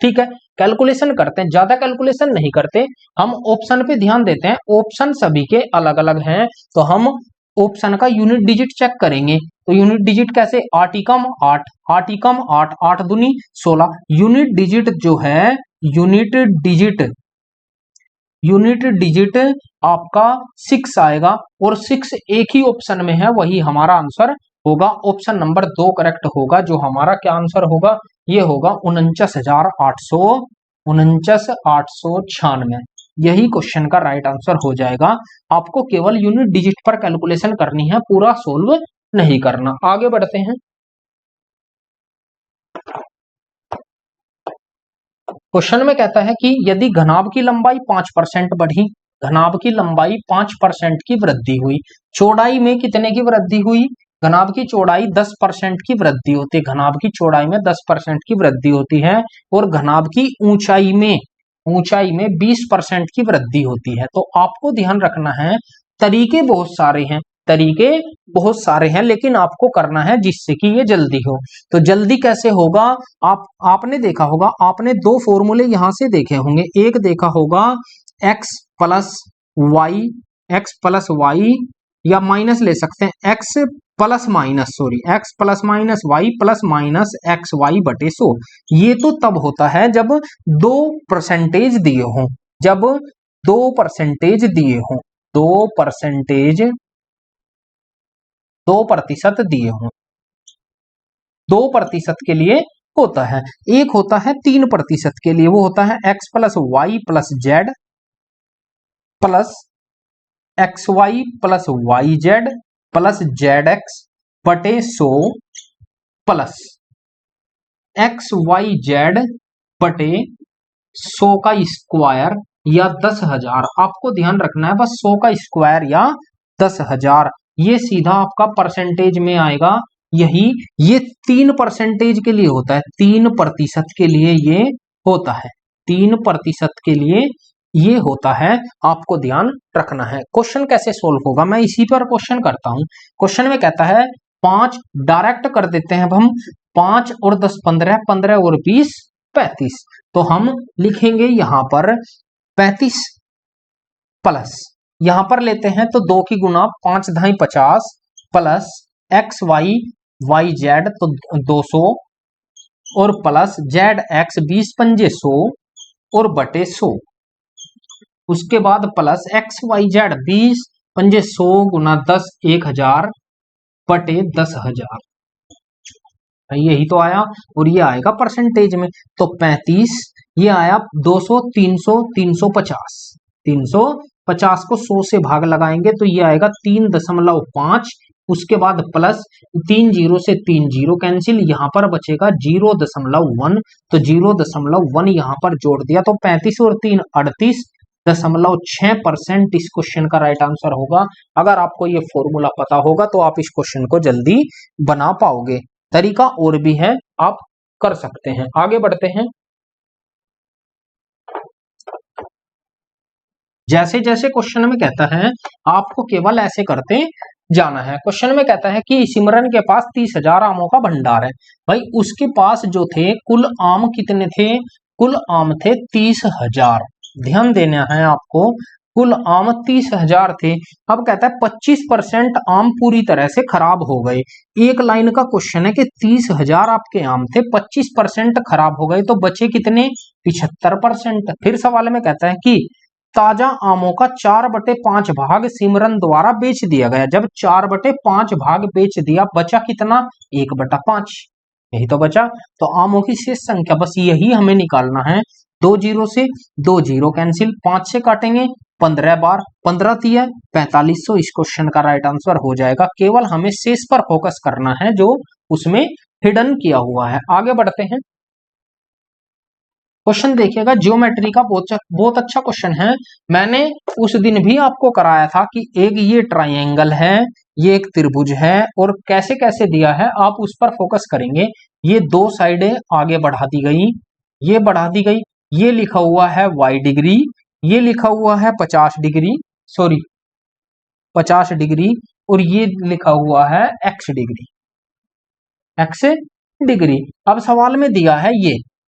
ठीक है। कैलकुलेशन करते हैं, ज्यादा कैलकुलेशन नहीं करते, हम ऑप्शन पे ध्यान देते हैं। ऑप्शन सभी के अलग अलग हैं, तो हम ऑप्शन का यूनिट डिजिट चेक करेंगे। तो यूनिट डिजिट कैसे? 8 एकम 8, 8 एकम 8, 8 दूनी 16। यूनिट डिजिट जो है, यूनिट डिजिट आपका 6 आएगा, और 6 एक ही ऑप्शन में है, वही हमारा आंसर होगा। ऑप्शन नंबर 2 करेक्ट होगा। जो हमारा क्या आंसर होगा? ये होगा 49,896। यही क्वेश्चन का राइट आंसर हो जाएगा। आपको केवल यूनिट डिजिट पर कैलकुलेशन करनी है, पूरा सोल्व नहीं करना। आगे बढ़ते हैं, क्वेश्चन में कहता है कि यदि घनाभ की लंबाई 5% बढ़ी, घनाभ की लंबाई 5% की वृद्धि हुई, चौड़ाई में कितने की वृद्धि हुई? घनाभ की चौड़ाई 10% की वृद्धि होती है, घनाभ की चौड़ाई में 10% की वृद्धि होती है, और घनाभ की ऊंचाई में 20% की वृद्धि होती है। तो आपको ध्यान रखना है, तरीके बहुत सारे हैं, लेकिन आपको करना है जिससे कि ये जल्दी हो। तो जल्दी कैसे होगा? आपने देखा होगा, आपने 2 फॉर्मूले यहां से देखे होंगे। एक देखा होगा x + Y, X plus Y या माइनस ले सकते हैं X plus minus, sorry X plus minus Y plus minus X Y बटे 100। ये तो तब होता है जब 2% दिए हों, जब 2% दिए हों, 2% दिए हों, 2% के लिए होता है। एक होता है 3% के लिए, वो होता है X plus Y plus Z plus X Y plus Y Z plus Z X बटे 100 प्लस एक्स वाई जेड बटे 100 का स्क्वायर या 10,000। आपको ध्यान रखना है बस 100 का स्क्वायर या 10,000, ये सीधा आपका परसेंटेज में आएगा। यही ये 3% के लिए होता है, 3% के लिए ये होता है, 3% के लिए ये होता है, आपको ध्यान रखना है। क्वेश्चन कैसे सोल्व होगा, मैं इसी पर क्वेश्चन करता हूं। क्वेश्चन में कहता है 5 डायरेक्ट कर देते हैं अब हम, 5 और 10 15, 15 और 20 35। तो हम लिखेंगे यहां पर 35 प्लस, यहां पर लेते हैं तो 2 की गुना 5 ढाई 50 plus X Y Y Z तो 200 और प्लस जेड एक्स 20 पंजे 100 और बटे 100। उसके बाद प्लस एक्स वाई जेड 20 पंजे 100 गुना 10 1000 बटे 10,000, यही तो आया। और ये आएगा परसेंटेज में, तो 35, ये आया 200 300 350, 350 को 100 से भाग लगाएंगे तो ये आएगा 3.5। उसके बाद प्लस 3 0 से 3 0 कैंसिल, यहां पर बचेगा 0.1, तो 0.1 यहां पर जोड़ दिया तो 35 और 3 38.6% इस क्वेश्चन का राइट आंसर होगा। अगर आपको ये फॉर्मूला पता होगा तो आप इस क्वेश्चन को जल्दी बना पाओगे। तरीका और भी है, आप कर सकते हैं। आगे बढ़ते हैं। जैसे जैसे क्वेश्चन में कहता है आपको केवल ऐसे करते जाना है। क्वेश्चन में कहता है कि सिमरन के पास 30,000 आमों का भंडार है। भाई उसके पास जो थे कुल आम कितने थे, कुल आम थे 30,000। ध्यान देना है आपको, कुल आम 30,000 थे। अब कहता है 25% आम पूरी तरह से खराब हो गए। एक लाइन का क्वेश्चन है कि 30,000 आपके आम थे, 25% खराब हो गए, तो बचे कितने, 75%। फिर सवाल में कहता है कि ताजा आमों का 4/5 भाग सिमरन द्वारा बेच दिया गया। जब 4/5 भाग बेच दिया, बचा कितना, 1/5, यही तो बचा। तो आमों की शेष संख्या बस यही हमें निकालना है। 2 0 से 2 0 कैंसिल, 5 से काटेंगे 15 बार, 15 3 4500 इस क्वेश्चन का राइट आंसर हो जाएगा। केवल हमें शेष पर फोकस करना है जो उसमें हिडन किया हुआ है। आगे बढ़ते हैं। क्वेश्चन देखिएगा, ज्योमेट्री का बहुत अच्छा क्वेश्चन है। मैंने उस दिन भी आपको कराया था कि एक ये ट्राइंगल है, ये एक त्रिभुज है, और कैसे कैसे दिया है आप उस पर फोकस करेंगे। ये 2 साइडें आगे बढ़ा दी गई, ये बढ़ा दी गई, ये लिखा हुआ है y डिग्री, ये लिखा हुआ है 50 डिग्री, सॉरी 50 डिग्री, और ये लिखा हुआ है x डिग्री, x डिग्री। अब सवाल में दिया है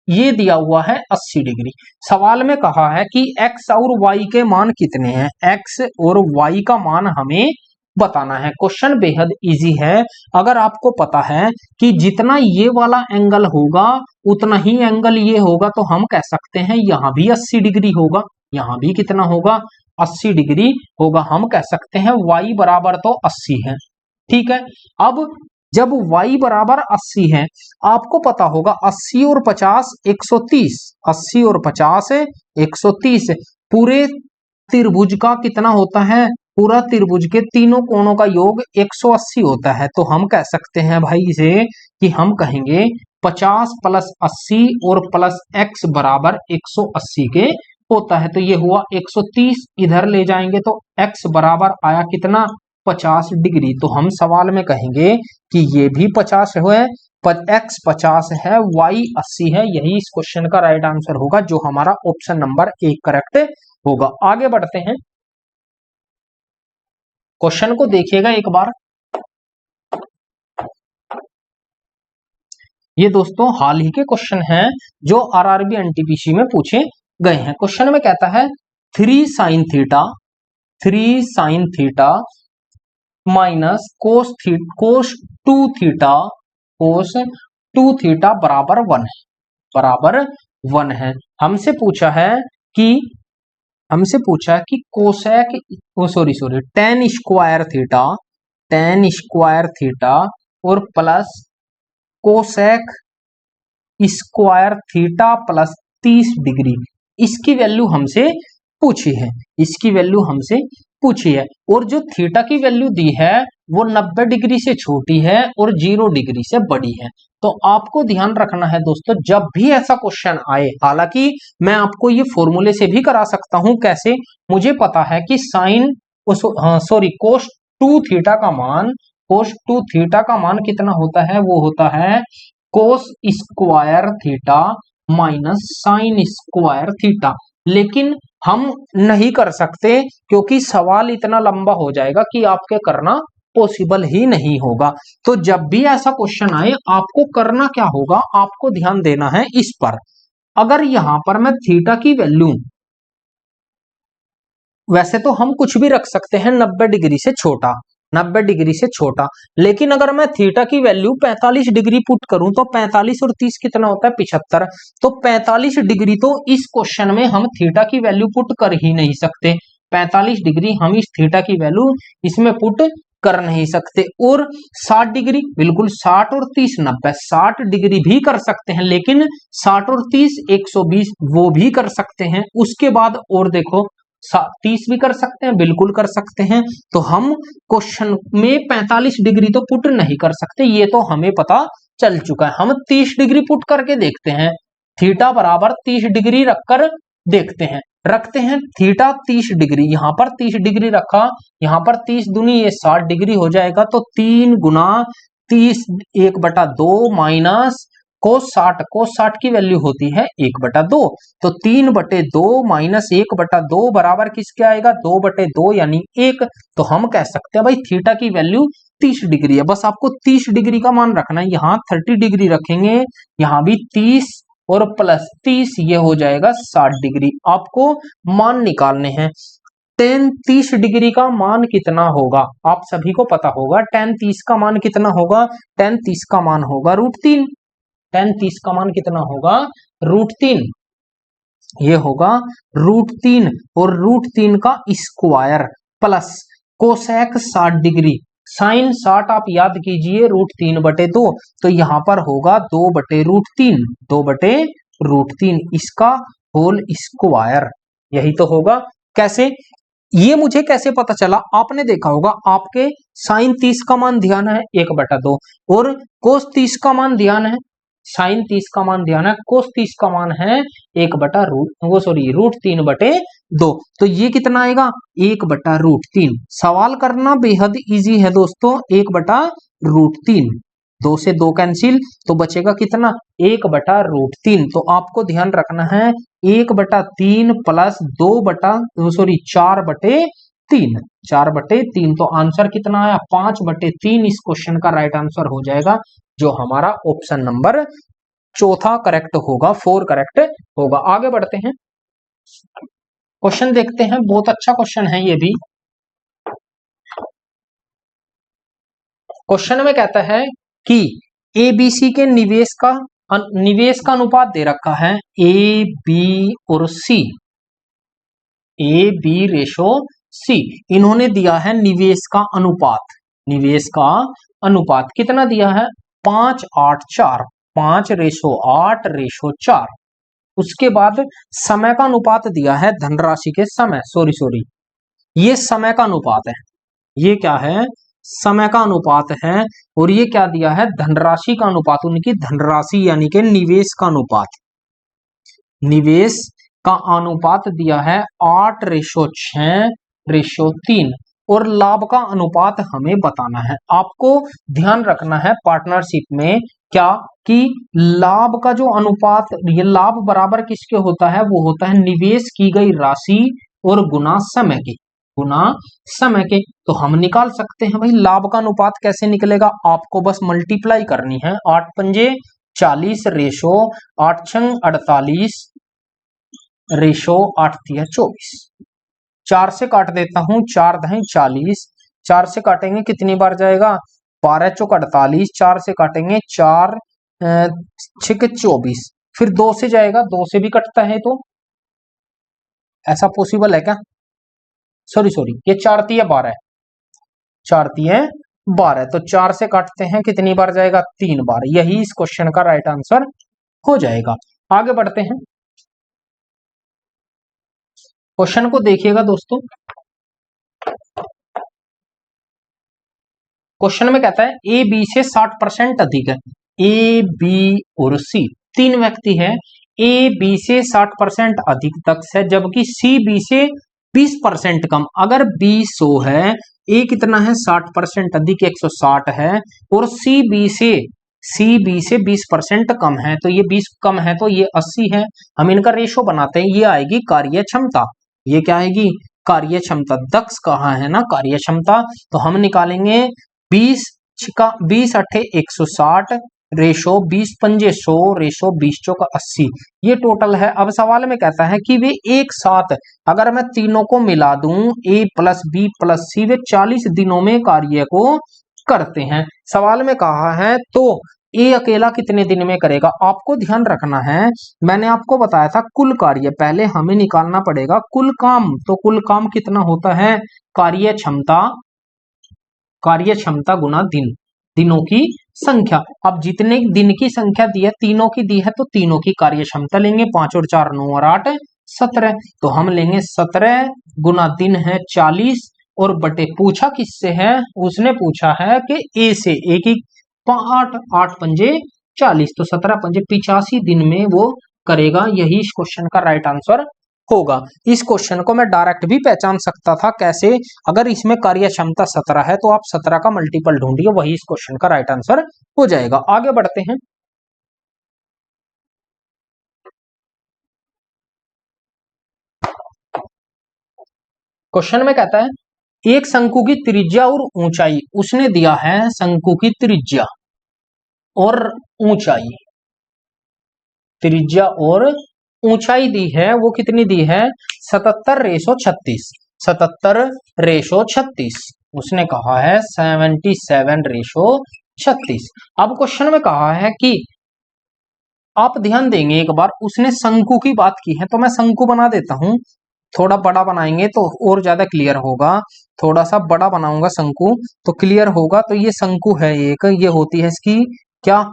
ये दिया हुआ है 80 डिग्री। सवाल में कहा है कि x और y के मान कितने हैं, x और y का मान हमें बताना है। क्वेश्चन बेहद इजी है। अगर आपको पता है कि जितना ये वाला एंगल होगा उतना ही एंगल ये होगा, तो हम कह सकते हैं यहां भी 80 डिग्री होगा, यहां भी कितना होगा, 80 डिग्री होगा। हम कह सकते हैं y बराबर तो 80 है, ठीक है। अब जब y बराबर 80 है, आपको पता होगा 80 और 50 130, 80 और 50 130, पूरे त्रिभुज का कितना होता है, पूरा त्रिभुज के तीनों कोणों का योग 180 होता है। तो हम कह सकते हैं भाई इसे कि हम कहेंगे 50 प्लस 80 और प्लस x बराबर 180 के होता है। तो ये हुआ 130, इधर ले जाएंगे तो x बराबर आया कितना, 50 डिग्री। तो हम सवाल में कहेंगे कि ये भी 50 है, पर x 50 है, y 80 है। यही इस क्वेश्चन का राइट आंसर होगा, जो हमारा ऑप्शन नंबर 1 करेक्ट होगा। आगे बढ़ते हैं। क्वेश्चन को देखिएगा एक बार। ये दोस्तों हाल ही के क्वेश्चन हैं जो आरआरबी एनटीपीसी में पूछे गए हैं। क्वेश्चन में कहता है 3 sin theta 3 sin theta minus cos 2 theta बराबर 1 है, बराबर 1 है। हमसे पूछा है कि कोसेक tan स्क्वायर थीटा और plus cosec square theta plus 30 degree, इसकी वैल्यू हमसे पूछी है। और जो थीटा की वैल्यू दी है वो 90 डिग्री से छोटी है और 0 डिग्री से बड़ी है। तो आपको ध्यान रखना है दोस्तों, जब भी ऐसा क्वेश्चन आए, हालांकि मैं आपको ये फॉर्मूले से भी करा सकता हूं, कैसे, मुझे पता है कि कोस 2 थीटा का मान कितना होता है, वो होता है cos square theta minus sine square theta. लेकिन हम नहीं कर सकते क्योंकि सवाल इतना लंबा हो जाएगा कि आपके करना पॉसिबल ही नहीं होगा। तो जब भी ऐसा क्वेश्चन आए आपको करना क्या होगा, आपको ध्यान देना है इस पर। अगर यहां पर मैं थीटा की वैल्यू, वैसे तो हम कुछ भी रख सकते हैं 90 डिग्री से छोटा, लेकिन अगर मैं थीटा की वैल्यू 45 डिग्री पुट करूं तो 45 और 30 कितना होता है, 75। तो 45 डिग्री तो इस क्वेश्चन में हम थीटा की वैल्यू पुट कर ही नहीं सकते। 45 डिग्री हम इस थीटा की वैल्यू इसमें पुट कर नहीं सकते। और 60 डिग्री, बिल्कुल 60 और 30 90, 60 डिग्री भी कर सकते हैं, लेकिन 60 और 30 120 वो भी कर सकते हैं। उसके बाद और देखो 30 भी कर सकते हैं, बिल्कुल कर सकते हैं। तो हम क्वेश्चन में 45 डिग्री तो पुट नहीं कर सकते, ये तो हमें पता चल चुका है। हम 30 डिग्री पुट करके देखते हैं, थीटा बराबर 30 डिग्री रखकर रखते हैं थीटा 30 डिग्री, यहां पर 30 डिग्री रखा, यहां पर 30 दूनी ये 60 डिग्री हो जाएगा। तो 3 गुना 30 1/2 माइनस कोस 60 की वैल्यू होती है 1/2, तो 3/2 माइनस 1/2 बराबर किसके आएगा, 2/2 यानी 1। तो हम कह सकते हैं भाई थीटा की वैल्यू 30 डिग्री है। बस आपको 30 डिग्री का मान रखना है, यहाँ 30 डिग्री रखेंगे, यहाँ भी 30 और प्लस 30 ये हो जाएगा 60 डिग्री। आपको मान निकालने हैं। tan 30 डिग्री का मान कितना होगा, आप सभी को पता होगा। tan 30 का मान कितना होगा, tan 30 का मान होगा √3। tan 30 का मान कितना होगा, √3, ये होगा √3 और √3 का square plus cosec 60 degree, sine 60 आप याद कीजिए √3/2, तो यहां पर होगा 2/√3 इसका होल स्क्वायर, यही तो होगा। कैसे, ये मुझे कैसे पता चला, आपने देखा होगा आपके साइन 30 का मान ध्यान है 1/2 और कोस 30 का मान ध्यान है, साइन 30 का मान ध्यान है, कोस 30 का मान है √3/2। तो ये कितना आएगा 1/√3। सवाल करना बेहद इजी है दोस्तों, 1/√3, 2 से 2 कैंसिल, तो बचेगा कितना 1/√3। तो आपको ध्यान रखना है 1/3 प्लस 4/3, तो आंसर कितना आया 5/3। इस क्वेश्चन का राइट आंसर हो जाएगा जो हमारा ऑप्शन नंबर चौथा करेक्ट होगा, 4 करेक्ट होगा। आगे बढ़ते हैं, क्वेश्चन देखते हैं, बहुत अच्छा क्वेश्चन है ये भी। क्वेश्चन में कहता है कि एबीसी के निवेश का अनुपात दे रखा है ए बी और सी, ए बी रेशो सी। इन्होंने दिया है निवेश का अनुपात कितना दिया है 5:8:4, 5:8:4। उसके बाद समय का अनुपात दिया है धनराशि के समय, ये समय का अनुपात है, ये क्या है समय का अनुपात है। और ये क्या दिया है धनराशि का अनुपात, उनकी धनराशि यानी कि निवेश का अनुपात दिया है 8:6:3 और लाभ का अनुपात हमें बताना है। आपको ध्यान रखना है पार्टनरशिप में क्या कि लाभ का जो अनुपात, ये लाभ बराबर किसके होता है, वो होता है निवेश की गई राशि और गुना समय के। तो हम निकाल सकते हैं भाई लाभ का अनुपात कैसे निकलेगा, आपको बस मल्टीप्लाई करनी है, 8×5 = 40 रेशो 8×6 = 48 रेशो 8×3 = 24, 4 से काट देता हूं, 4 दहें 40, 4 से काटेंगे कितनी बार जाएगा, 12 चौक 48, 4 से काटेंगे 4 6 24, फिर 2 से जाएगा, 2 से भी कटता है, तो ऐसा पॉसिबल है क्या, सॉरी सॉरी, ये 4 तिया 12, 4 तिया 12, तो 4 से काटते हैं कितनी बार जाएगा, 3 बार, यही इस क्वेश्चन का राइट आंसर हो जाएगा। आगे बढ़ते हैं, क्वेश्चन को देखिएगा दोस्तों। क्वेश्चन में कहता है ए बी से 60% अधिक है, ए बी और सी तीन व्यक्ति है, ए बी से 60% अधिक तक है, जबकि सी बी से 20% कम। अगर बी 100 है, ए कितना है 60% अधिक 160 है, और सी बी से 20% कम है, तो ये 20 कम है तो ये 80 है। हम इनका रेशो बनाते हैं, ये आएगी कार्य क्षमता, ये क्या आएगी, कार्य क्षमता। दक्ष कहाँ है ना, कार्य क्षमता, तो हम निकालेंगे 20 अट्ठे 160 रेशो 20 पंजे 100 रेशो 20 चौका 80, ये टोटल है। अब सवाल में कहता है कि वे एक साथ, अगर मैं तीनों को मिला दूं, ए प्लस बी प्लस सी, वे 40 दिनों में कार्य को करते हैं। सवाल में कहा है तो ए अकेला कितने दिन में करेगा। आपको ध्यान रखना है, मैंने आपको बताया था कुल कार्य पहले हमें निकालना पड़ेगा, कुल काम, तो कुल काम कितना होता है, कार्य क्षमता गुना दिन, दिनों की संख्या। अब जितने दिन की संख्या दी है, तीनों की दी है, तो तीनों की कार्य क्षमता लेंगे, 5 और 4 9 और 8 17, तो हम लेंगे 17 गुना दिन है 40, और बटे पूछा किससे है, उसने पूछा है कि ए से, ए की 8 पंजे 40, तो 17 पंजे 85 दिन में वो करेगा, यही इस क्वेश्चन का राइट आंसर होगा। इस क्वेश्चन को मैं डायरेक्ट भी पहचान सकता था, कैसे, अगर इसमें कार्य क्षमता 17 है तो आप 17 का मल्टीपल ढूंढिए, वही इस क्वेश्चन का राइट आंसर हो जाएगा। आगे बढ़ते हैं, क्वेश्चन में कहता है एक शंकु की त्रिज्या और ऊंचाई, उसने दिया है शंकु की त्रिज्या और ऊंचाई, त्रिज्या और ऊंचाई दी है, वो कितनी दी है 77/36, 77/36, उसने कहा है 77/36। अब क्वेश्चन में कहा है कि आप ध्यान देंगे एक बार, उसने शंकु की बात की है, तो मैं शंकु बना देता हूं, थोड़ा बड़ा बनाएंगे तो और ज्यादा क्लियर होगा, थोड़ा सा बड़ा बनाऊंगा शंकु तो क्लियर होगा। तो ये शंकु है एक, ये होती है इसकी क्या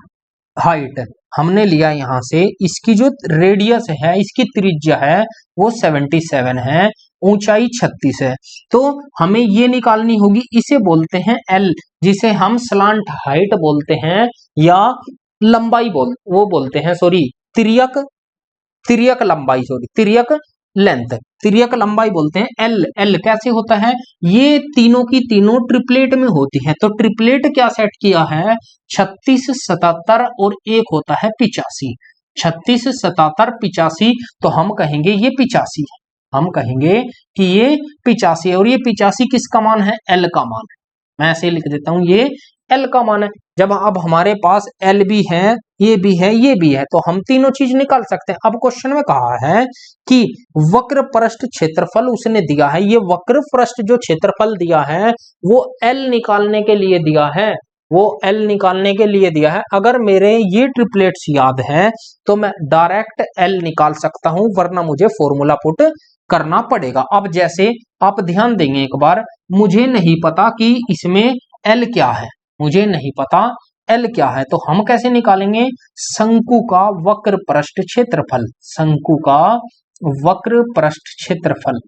हाइट, हमने लिया यहां से, इसकी जो रेडियस है, इसकी त्रिज्या है वो 77 है, ऊंचाई 36 है, तो हमें ये निकालनी होगी, इसे बोलते हैं एल, जिसे हम स्लांट हाइट बोलते हैं, या लंबाई बोलते हैं, सॉरी तिर्यक लंबाई, सॉरी तिर्यक लेंथ, तिर्यक लंबाई बोलते हैं। एल, एल कैसे होता है, ये तीनों की तीनों ट्रिपलेट में होती है, तो ट्रिपलेट क्या सेट किया है 36 77 और एक होता है 85, 36 77 85, तो हम कहेंगे ये 85 है, हम कहेंगे कि ये 85 है, और ये 85 किसका मान है, एल का मान है, मैं ऐसे लिख देता हूं, ये एल का मान है। जब अब हमारे पास एल भी है, ये भी है, ये भी है, तो हम तीनों चीज निकाल सकते हैं। अब क्वेश्चन में कहा है कि वक्र पृष्ठ क्षेत्रफल उसने दिया है, ये वक्र पृष्ठ जो क्षेत्रफल दिया है वो एल निकालने के लिए दिया है, वो एल निकालने के लिए दिया है। अगर मेरे ये ट्रिपलेट्स याद है तो मैं डायरेक्ट एल निकाल सकता हूं, वरना मुझे फॉर्मूला पुट करना पड़ेगा। अब जैसे आप ध्यान देंगे एक बार, मुझे नहीं पता कि इसमें एल क्या है, मुझे नहीं पता एल क्या है, तो हम कैसे निकालेंगे, शंकु का वक्र पृष्ठ क्षेत्रफल, शंकु का वक्र पृष्ठ क्षेत्रफल,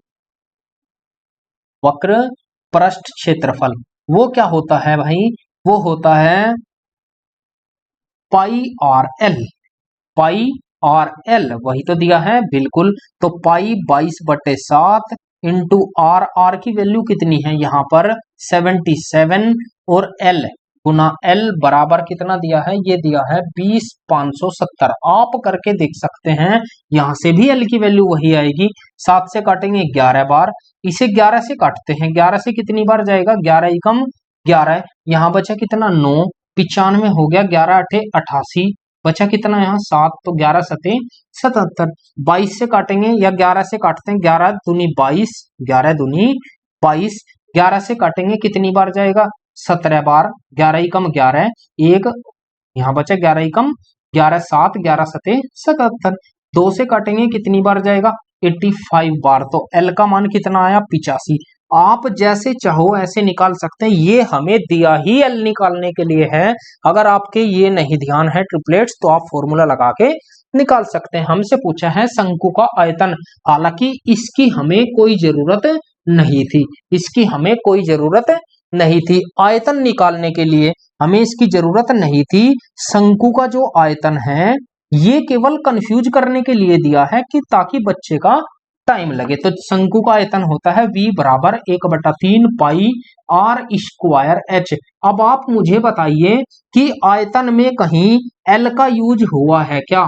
वक्र पृष्ठ क्षेत्रफल वो क्या होता है भाई, वो होता है पाई आर एल, पाई आर एल, वही तो दिया है बिल्कुल, तो पाई 22/7 इंटू आर, आर की वैल्यू कितनी है यहाँ पर 77, और एल गुना एल बराबर कितना दिया है, ये दिया है 20,570। आप करके देख सकते हैं, यहां से भी एल की वैल्यू वही आएगी, 7 से काटेंगे 11 बार, इसे 11 से काटते हैं, 11 से कितनी बार जाएगा, 11 एकम 11, यहाँ बचा कितना 9, 95 हो गया, 11 अठे 88, बचा कितना यहाँ 7, तो 11 सते 77। 22 से काटेंगे या 11 से काटते हैं, 11 दूनी 22, 11 दूनी 22, 11 से काटेंगे कितनी बार जाएगा 17 बार, 11 ही कम 11, एक यहाँ बचा 11 ही कम 11, 7, 11 सते 77। 2 से काटेंगे कितनी बार जाएगा 85 बार, तो एल का मान कितना आया 85। आप जैसे चाहो ऐसे निकाल सकते हैं, ये हमें दिया ही एल निकालने के लिए है। अगर आपके ये नहीं ध्यान है ट्रिपलेट्स, तो आप फॉर्मूला लगा के निकाल सकते हैं। हमसे पूछा है शंकु का आयतन, हालांकि इसकी हमें कोई जरूरत नहीं थी, इसकी हमें कोई जरूरत नहीं थी। आयतन निकालने के लिए हमें इसकी जरूरत नहीं थी। शंकु का जो आयतन है ये केवल कंफ्यूज करने के लिए दिया है कि ताकि बच्चे का टाइम लगे। तो शंकु का आयतन होता है V बराबर 1/3 पाई आर स्क्वायर एच। अब आप मुझे बताइए कि आयतन में कहीं L का यूज हुआ है क्या,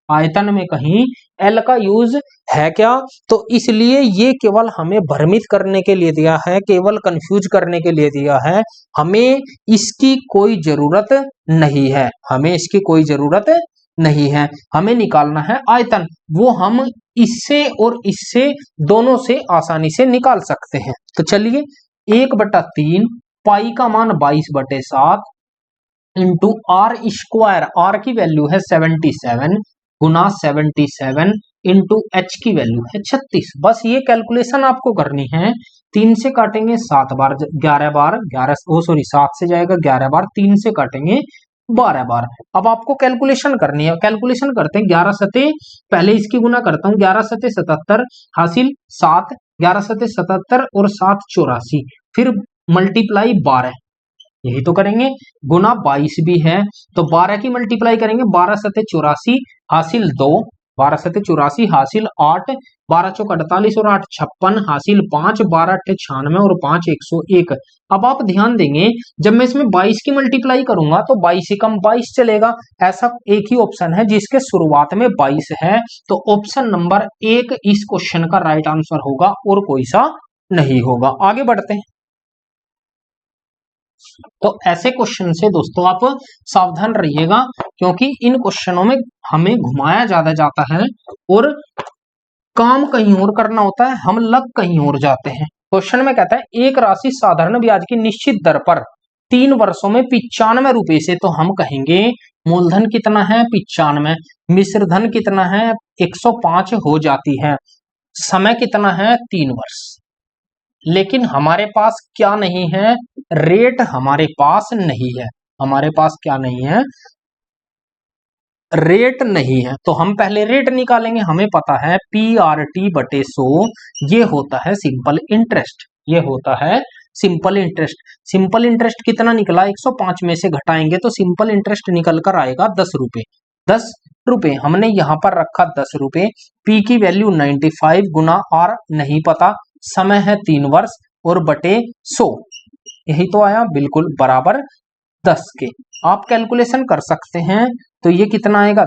आयतन में कहीं L का यूज है क्या? तो इसलिए ये केवल हमें भ्रमित करने के लिए दिया है, केवल कंफ्यूज करने के लिए दिया है। हमें इसकी कोई जरूरत नहीं है, हमें इसकी कोई जरूरत नहीं है। हमें निकालना है आयतन, वो हम इससे और इससे दोनों से आसानी से निकाल सकते हैं। तो चलिए 1/3 पाई का मान 22/7 इंटू आर स्क्वायर, आर की वैल्यू है 77 गुना 77 इंटू एच की वैल्यू है 36। बस ये कैलकुलेशन आपको करनी है। 3 से काटेंगे 7 बार, 11 बार, 7 से जाएगा 11 बार, 3 से काटेंगे 12 बार। अब आपको कैलकुलेशन करनी है, कैलकुलेशन करते हैं। 11 सते पहले इसकी गुना करता हूं, 11 सते 77 हासिल 7, 11 सते 77 और 7 84, फिर मल्टीप्लाई 12, यही तो करेंगे। गुना 22 भी है, तो 12 की मल्टीप्लाई करेंगे, 12 सते 84 हासिल 2, 12 सते 84 हासिल 8, 12 चौक 48 और 8 56 हासिल 5, 12 अट्ठे 96 और 5 101। अब आप ध्यान देंगे जब मैं इसमें 22 की मल्टीप्लाई करूंगा तो 22 से कम 22 चलेगा। ऐसा एक ही ऑप्शन है जिसके शुरुआत में 22 है, तो ऑप्शन नंबर 1 इस क्वेश्चन का राइट आंसर होगा और कोई सा नहीं होगा। आगे बढ़ते हैं। तो ऐसे क्वेश्चन से दोस्तों आप सावधान रहिएगा, क्योंकि इन क्वेश्चनों में हमें घुमाया ज्यादा जाता है और काम कहीं और करना होता है, हम लग कहीं और जाते हैं। क्वेश्चन में कहता है एक राशि साधारण ब्याज की निश्चित दर पर 3 वर्षों में 95 रुपए से, तो हम कहेंगे मूलधन कितना है 95, मिश्र धन कितना है 105 हो जाती है, समय कितना है 3 वर्ष। लेकिन हमारे पास क्या नहीं है, रेट हमारे पास नहीं है, हमारे पास क्या नहीं है, रेट नहीं है। तो हम पहले रेट निकालेंगे। हमें पता है PRT/100 ये होता है सिंपल इंटरेस्ट, ये होता है सिंपल इंटरेस्ट। सिंपल इंटरेस्ट कितना निकला 105 में से घटाएंगे तो सिंपल इंटरेस्ट निकल कर आएगा 10 रुपए। 10 रुपए हमने यहां पर रखा 10 रुपए। P की वैल्यू 95 गुना R नहीं पता, समय है 3 वर्ष और बटे 100, यही तो आया बिल्कुल बराबर 10 के। आप कैलकुलेशन कर सकते हैं। तो ये कितना आएगा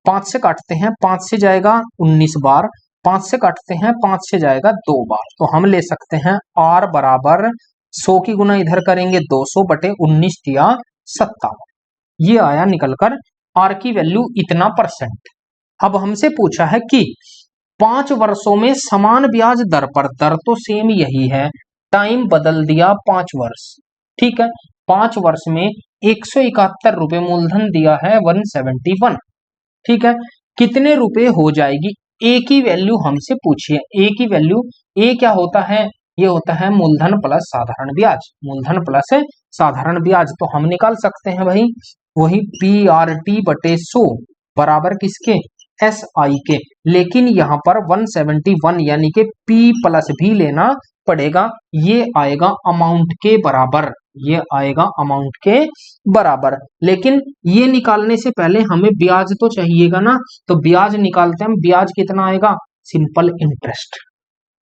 5 से काटते हैं, 5 से जाएगा 19 बार, 5 से काटते हैं 5 से जाएगा 2 बार, तो हम ले सकते हैं R बराबर 100 की गुना इधर करेंगे 200 बटे 19 दिया 57, ये आया निकलकर R की वैल्यू इतना %। अब हमसे पूछा है कि 5 वर्षों में समान ब्याज दर पर, दर तो सेम यही है, टाइम बदल दिया 5 वर्ष, ठीक है। 5 वर्ष में 171 रुपए मूलधन दिया है 171, ठीक है। कितने रुपए हो जाएगी, ए की वैल्यू हमसे पूछिए। ए की वैल्यू, ए क्या होता है, ये होता है मूलधन प्लस साधारण ब्याज, मूलधन प्लस साधारण ब्याज। तो हम निकाल सकते हैं भाई वही PRT/100 बराबर किसके, SI के। लेकिन यहां पर 171 यानी कि P प्लस भी लेना पड़ेगा, ये आएगा अमाउंट के बराबर, ये आएगा अमाउंट के बराबर। लेकिन ये निकालने से पहले हमें ब्याज तो चाहिएगा ना, तो ब्याज निकालते हैं। ब्याज कितना आएगा, सिंपल इंटरेस्ट,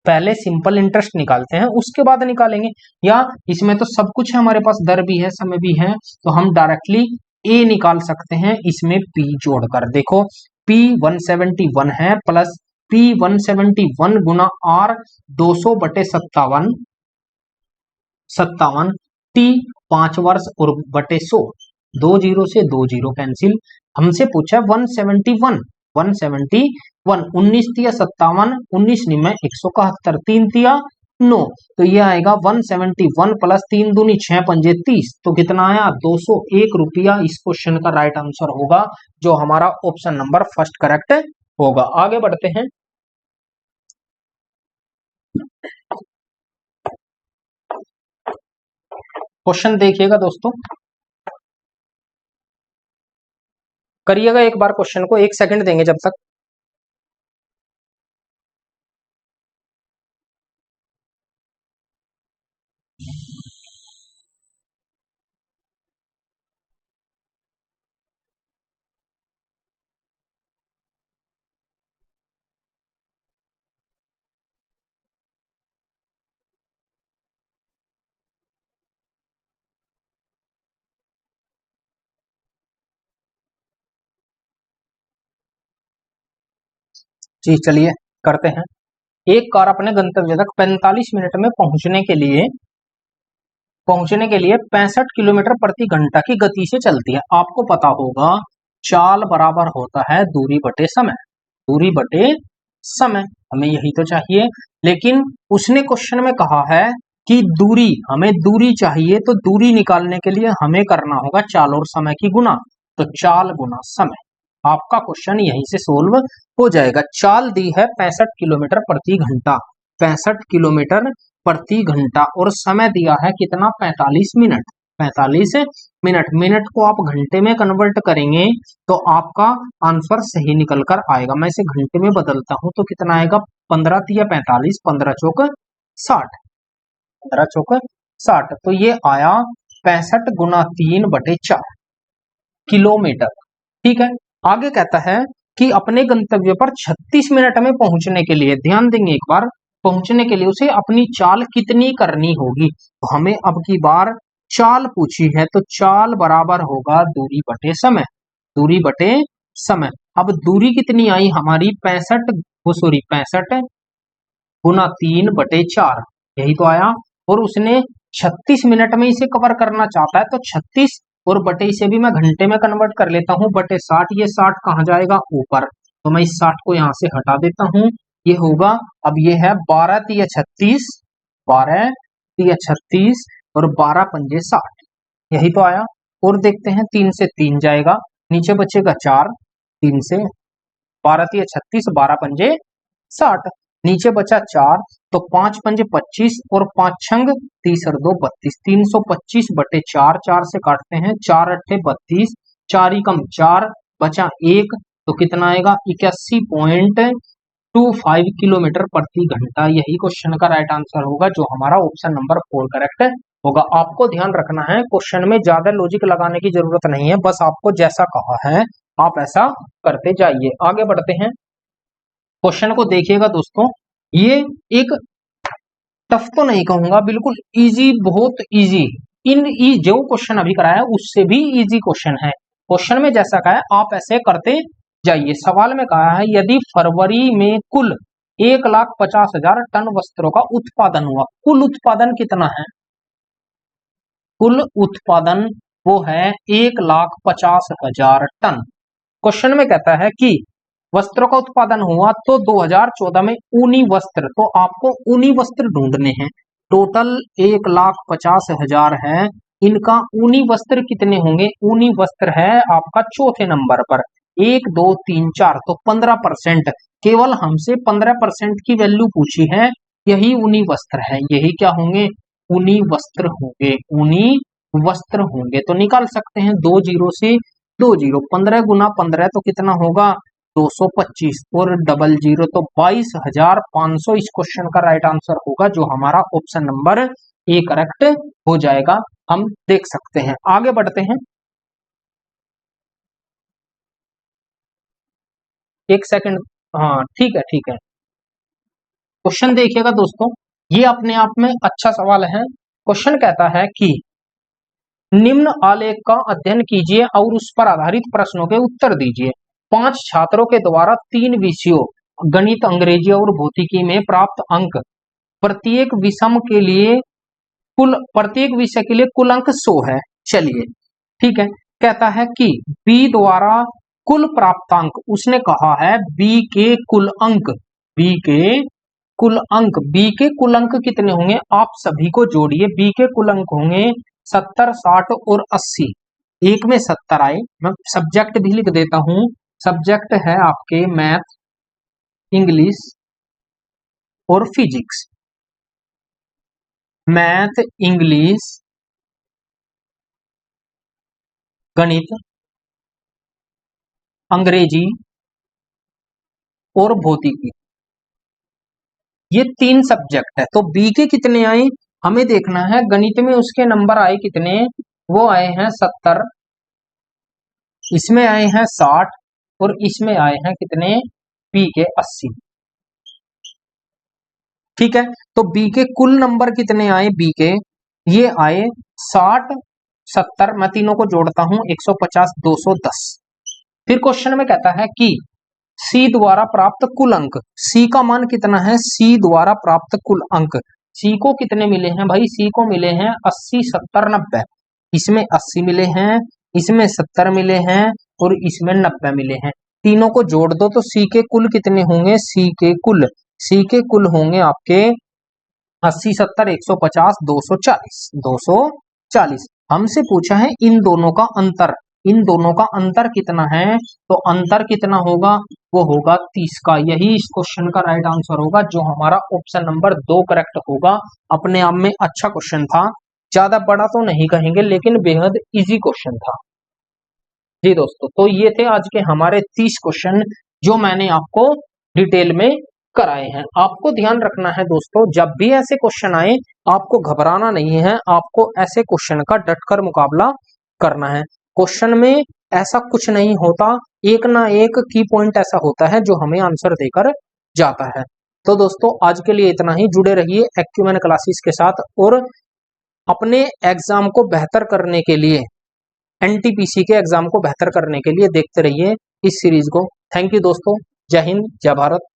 पहले सिंपल इंटरेस्ट निकालते हैं उसके बाद निकालेंगे। या इसमें तो सब कुछ है हमारे पास, दर भी है समय भी है, तो हम डायरेक्टली ए निकाल सकते हैं इसमें P जोड़कर। देखो P 171 है प्लस P 171 गुना R 200 बटे 57, T 5 वर्ष और बटे 100, दो जीरो से दो जीरो कैंसिल। हमसे पूछा 171, 171, 19 तिया 57, 19 निमे 171, 3 तिया 9, तो ये आएगा 171 प्लस 3 दूनी 6 पंजे 30, तो कितना आया 201 रुपया। इस क्वेश्चन का राइट आंसर होगा, जो हमारा ऑप्शन नंबर फर्स्ट करेक्ट होगा। आगे बढ़ते हैं। क्वेश्चन देखिएगा दोस्तों, करिएगा एक बार क्वेश्चन को, 1 सेकंड देंगे जब तक। जी चलिए करते हैं। एक कार अपने गंतव्य तक 45 मिनट में पहुंचने के लिए 65 किलोमीटर प्रति घंटा की गति से चलती है। आपको पता होगा चाल बराबर होता है दूरी बटे समय, दूरी बटे समय, हमें यही तो चाहिए। लेकिन उसने क्वेश्चन में कहा है कि दूरी, हमें दूरी चाहिए, तो दूरी निकालने के लिए हमें करना होगा चाल और समय की गुना, तो चाल गुना समय। आपका क्वेश्चन यहीं से सोल्व हो जाएगा। चाल दी है 65 किलोमीटर प्रति घंटा, 65 किलोमीटर प्रति घंटा, और समय दिया है कितना 45 मिनट, 45 मिनट। मिनट को आप घंटे में कन्वर्ट करेंगे तो आपका आंसर सही निकल कर आएगा। मैं इसे घंटे में बदलता हूं तो कितना आएगा 15 तिया 45, 15 चौक 60, 15 चौक 60, तो ये आया 65 गुना 3 बटे 4 किलोमीटर। ठीक है, आगे कहता है कि अपने गंतव्य पर 36 मिनट में पहुंचने के लिए, ध्यान देंगे एक बार, पहुंचने के लिए उसे अपनी चाल कितनी करनी होगी। तो हमें अब की बार चाल पूछी है, तो चाल बराबर होगा दूरी बटे समय, दूरी बटे समय। अब दूरी कितनी आई हमारी 65 गुना 3 बटे 4, यही तो आया। और उसने 36 मिनट में इसे कवर करना चाहता है, तो 36 और बटे इसे भी मैं घंटे में कन्वर्ट कर लेता हूं, बटे 60, ये 60 कहां जाएगा ऊपर, तो मैं इस 60 को यहां से हटा देता हूं, ये होगा, अब ये है 12 तिया 36, 12 तिया 36 और 12 पंजे 60, यही तो आया। और देखते हैं 3 से 3 जाएगा, नीचे बचेगा 4, 3 से 12 तिया 36, 12 पंजे 60, नीचे बचा 4, तो 5 पंजे 25 और 5 छंग 30 और 2 32, 325 बटे 4, 4 से काटते हैं, 4 अट्ठे 32, 4 ही कम 4 बचा 1, तो कितना आएगा 81.25 किलोमीटर प्रति घंटा। यही क्वेश्चन का राइट आंसर होगा, जो हमारा ऑप्शन नंबर 4 करेक्ट होगा। आपको ध्यान रखना है, क्वेश्चन में ज्यादा लॉजिक लगाने की जरूरत नहीं है, बस आपको जैसा कहा है आप ऐसा करते जाइए। आगे बढ़ते हैं, क्वेश्चन को देखिएगा दोस्तों, ये एक टफ तो नहीं कहूंगा, बिल्कुल इजी, बहुत इजी, जो क्वेश्चन अभी कराया उससे भी इजी क्वेश्चन है। क्वेश्चन में जैसा कहा है आप ऐसे करते जाइए। सवाल में कहा है यदि फरवरी में कुल 1,50,000 टन वस्त्रों का उत्पादन हुआ, कुल उत्पादन कितना है, कुल उत्पादन वो है 1,50,000 टन। क्वेश्चन में कहता है कि वस्त्रों का उत्पादन हुआ तो 2014 में ऊनी वस्त्र, तो आपको ऊनी वस्त्र ढूंढने हैं। टोटल 1,50,000 है, इनका ऊनी वस्त्र कितने होंगे, ऊनी वस्त्र है आपका चौथे नंबर पर 1 2 3 4, तो 15%, केवल हमसे 15% की वैल्यू पूछी है, यही ऊनी वस्त्र है, यही क्या होंगे ऊनी वस्त्र होंगे, ऊनी वस्त्र होंगे। तो निकाल सकते हैं 2 जीरो से 2 जीरो, 15 गुना 15 तो कितना होगा 225 और डबल जीरो तो 22,500 इस क्वेश्चन का राइट आंसर होगा, जो हमारा ऑप्शन नंबर ए करेक्ट हो जाएगा। हम देख सकते हैं, आगे बढ़ते हैं, 1 सेकंड, हाँ ठीक है ठीक है। क्वेश्चन देखिएगा दोस्तों, ये अपने आप में अच्छा सवाल है। क्वेश्चन कहता है कि निम्न आलेख का अध्ययन कीजिए और उस पर आधारित प्रश्नों के उत्तर दीजिए। 5 छात्रों के द्वारा 3 विषयों गणित, अंग्रेजी और भौतिकी में प्राप्त अंक, प्रत्येक विषय के लिए कुल अंक 100 है। चलिए ठीक है, कहता है कि बी द्वारा कुल प्राप्तांक, उसने कहा है बी के कुल अंक, बी के कुल अंक, बी के कुल अंक कितने होंगे, आप सभी को जोड़िए। बी के कुल अंक होंगे 70, 60 और 80। एक में 70 आए, मैं सब्जेक्ट भी लिख देता हूं। सब्जेक्ट है आपके मैथ, इंग्लिश और फिजिक्स। मैथ, इंग्लिश, गणित, अंग्रेजी और भौतिकी, ये 3 सब्जेक्ट है। तो बी के कितने आए हमें देखना है। गणित में उसके नंबर आए कितने, वो आए हैं 70, इसमें आए हैं 60 और इसमें आए हैं कितने, बी के 80। ठीक है, तो बी के कुल नंबर कितने आए, बी के ये आए 60, 70, मैं तीनों को जोड़ता हूं 150, 210। फिर क्वेश्चन में कहता है कि सी द्वारा प्राप्त कुल अंक, सी का मान कितना है, सी द्वारा प्राप्त कुल अंक, सी को कितने मिले हैं भाई, सी को मिले हैं 80, 70, 90। इसमें 80 मिले हैं, इसमें 70 मिले हैं और इसमें 90 मिले हैं। तीनों को जोड़ दो तो सी के कुल कितने होंगे, सी के कुल होंगे आपके 80, 70, 150, 240, 240। हमसे पूछा है इन दोनों का अंतर, इन दोनों का अंतर कितना है, तो अंतर कितना होगा, वो होगा 30 का। यही इस क्वेश्चन का राइट आंसर होगा, जो हमारा ऑप्शन नंबर 2 करेक्ट होगा। अपने आप में अच्छा क्वेश्चन था, ज्यादा बड़ा तो नहीं कहेंगे लेकिन बेहद इजी क्वेश्चन था। जी दोस्तों, तो ये थे आज के हमारे 30 क्वेश्चन जो मैंने आपको डिटेल में कराए हैं। आपको ध्यान रखना है दोस्तों, जब भी ऐसे क्वेश्चन आए आपको घबराना नहीं है, आपको ऐसे क्वेश्चन का डटकर मुकाबला करना है। क्वेश्चन में ऐसा कुछ नहीं होता, एक ना एक की पॉइंट ऐसा होता है जो हमें आंसर देकर जाता है। तो दोस्तों आज के लिए इतना ही, जुड़े रहिए एक्यूमेन क्लासेस के साथ और अपने एग्जाम को बेहतर करने के लिए, एनटीपीसी के एग्जाम को बेहतर करने के लिए देखते रहिए इस सीरीज को। थैंक यू दोस्तों, जय हिंद, जय भारत।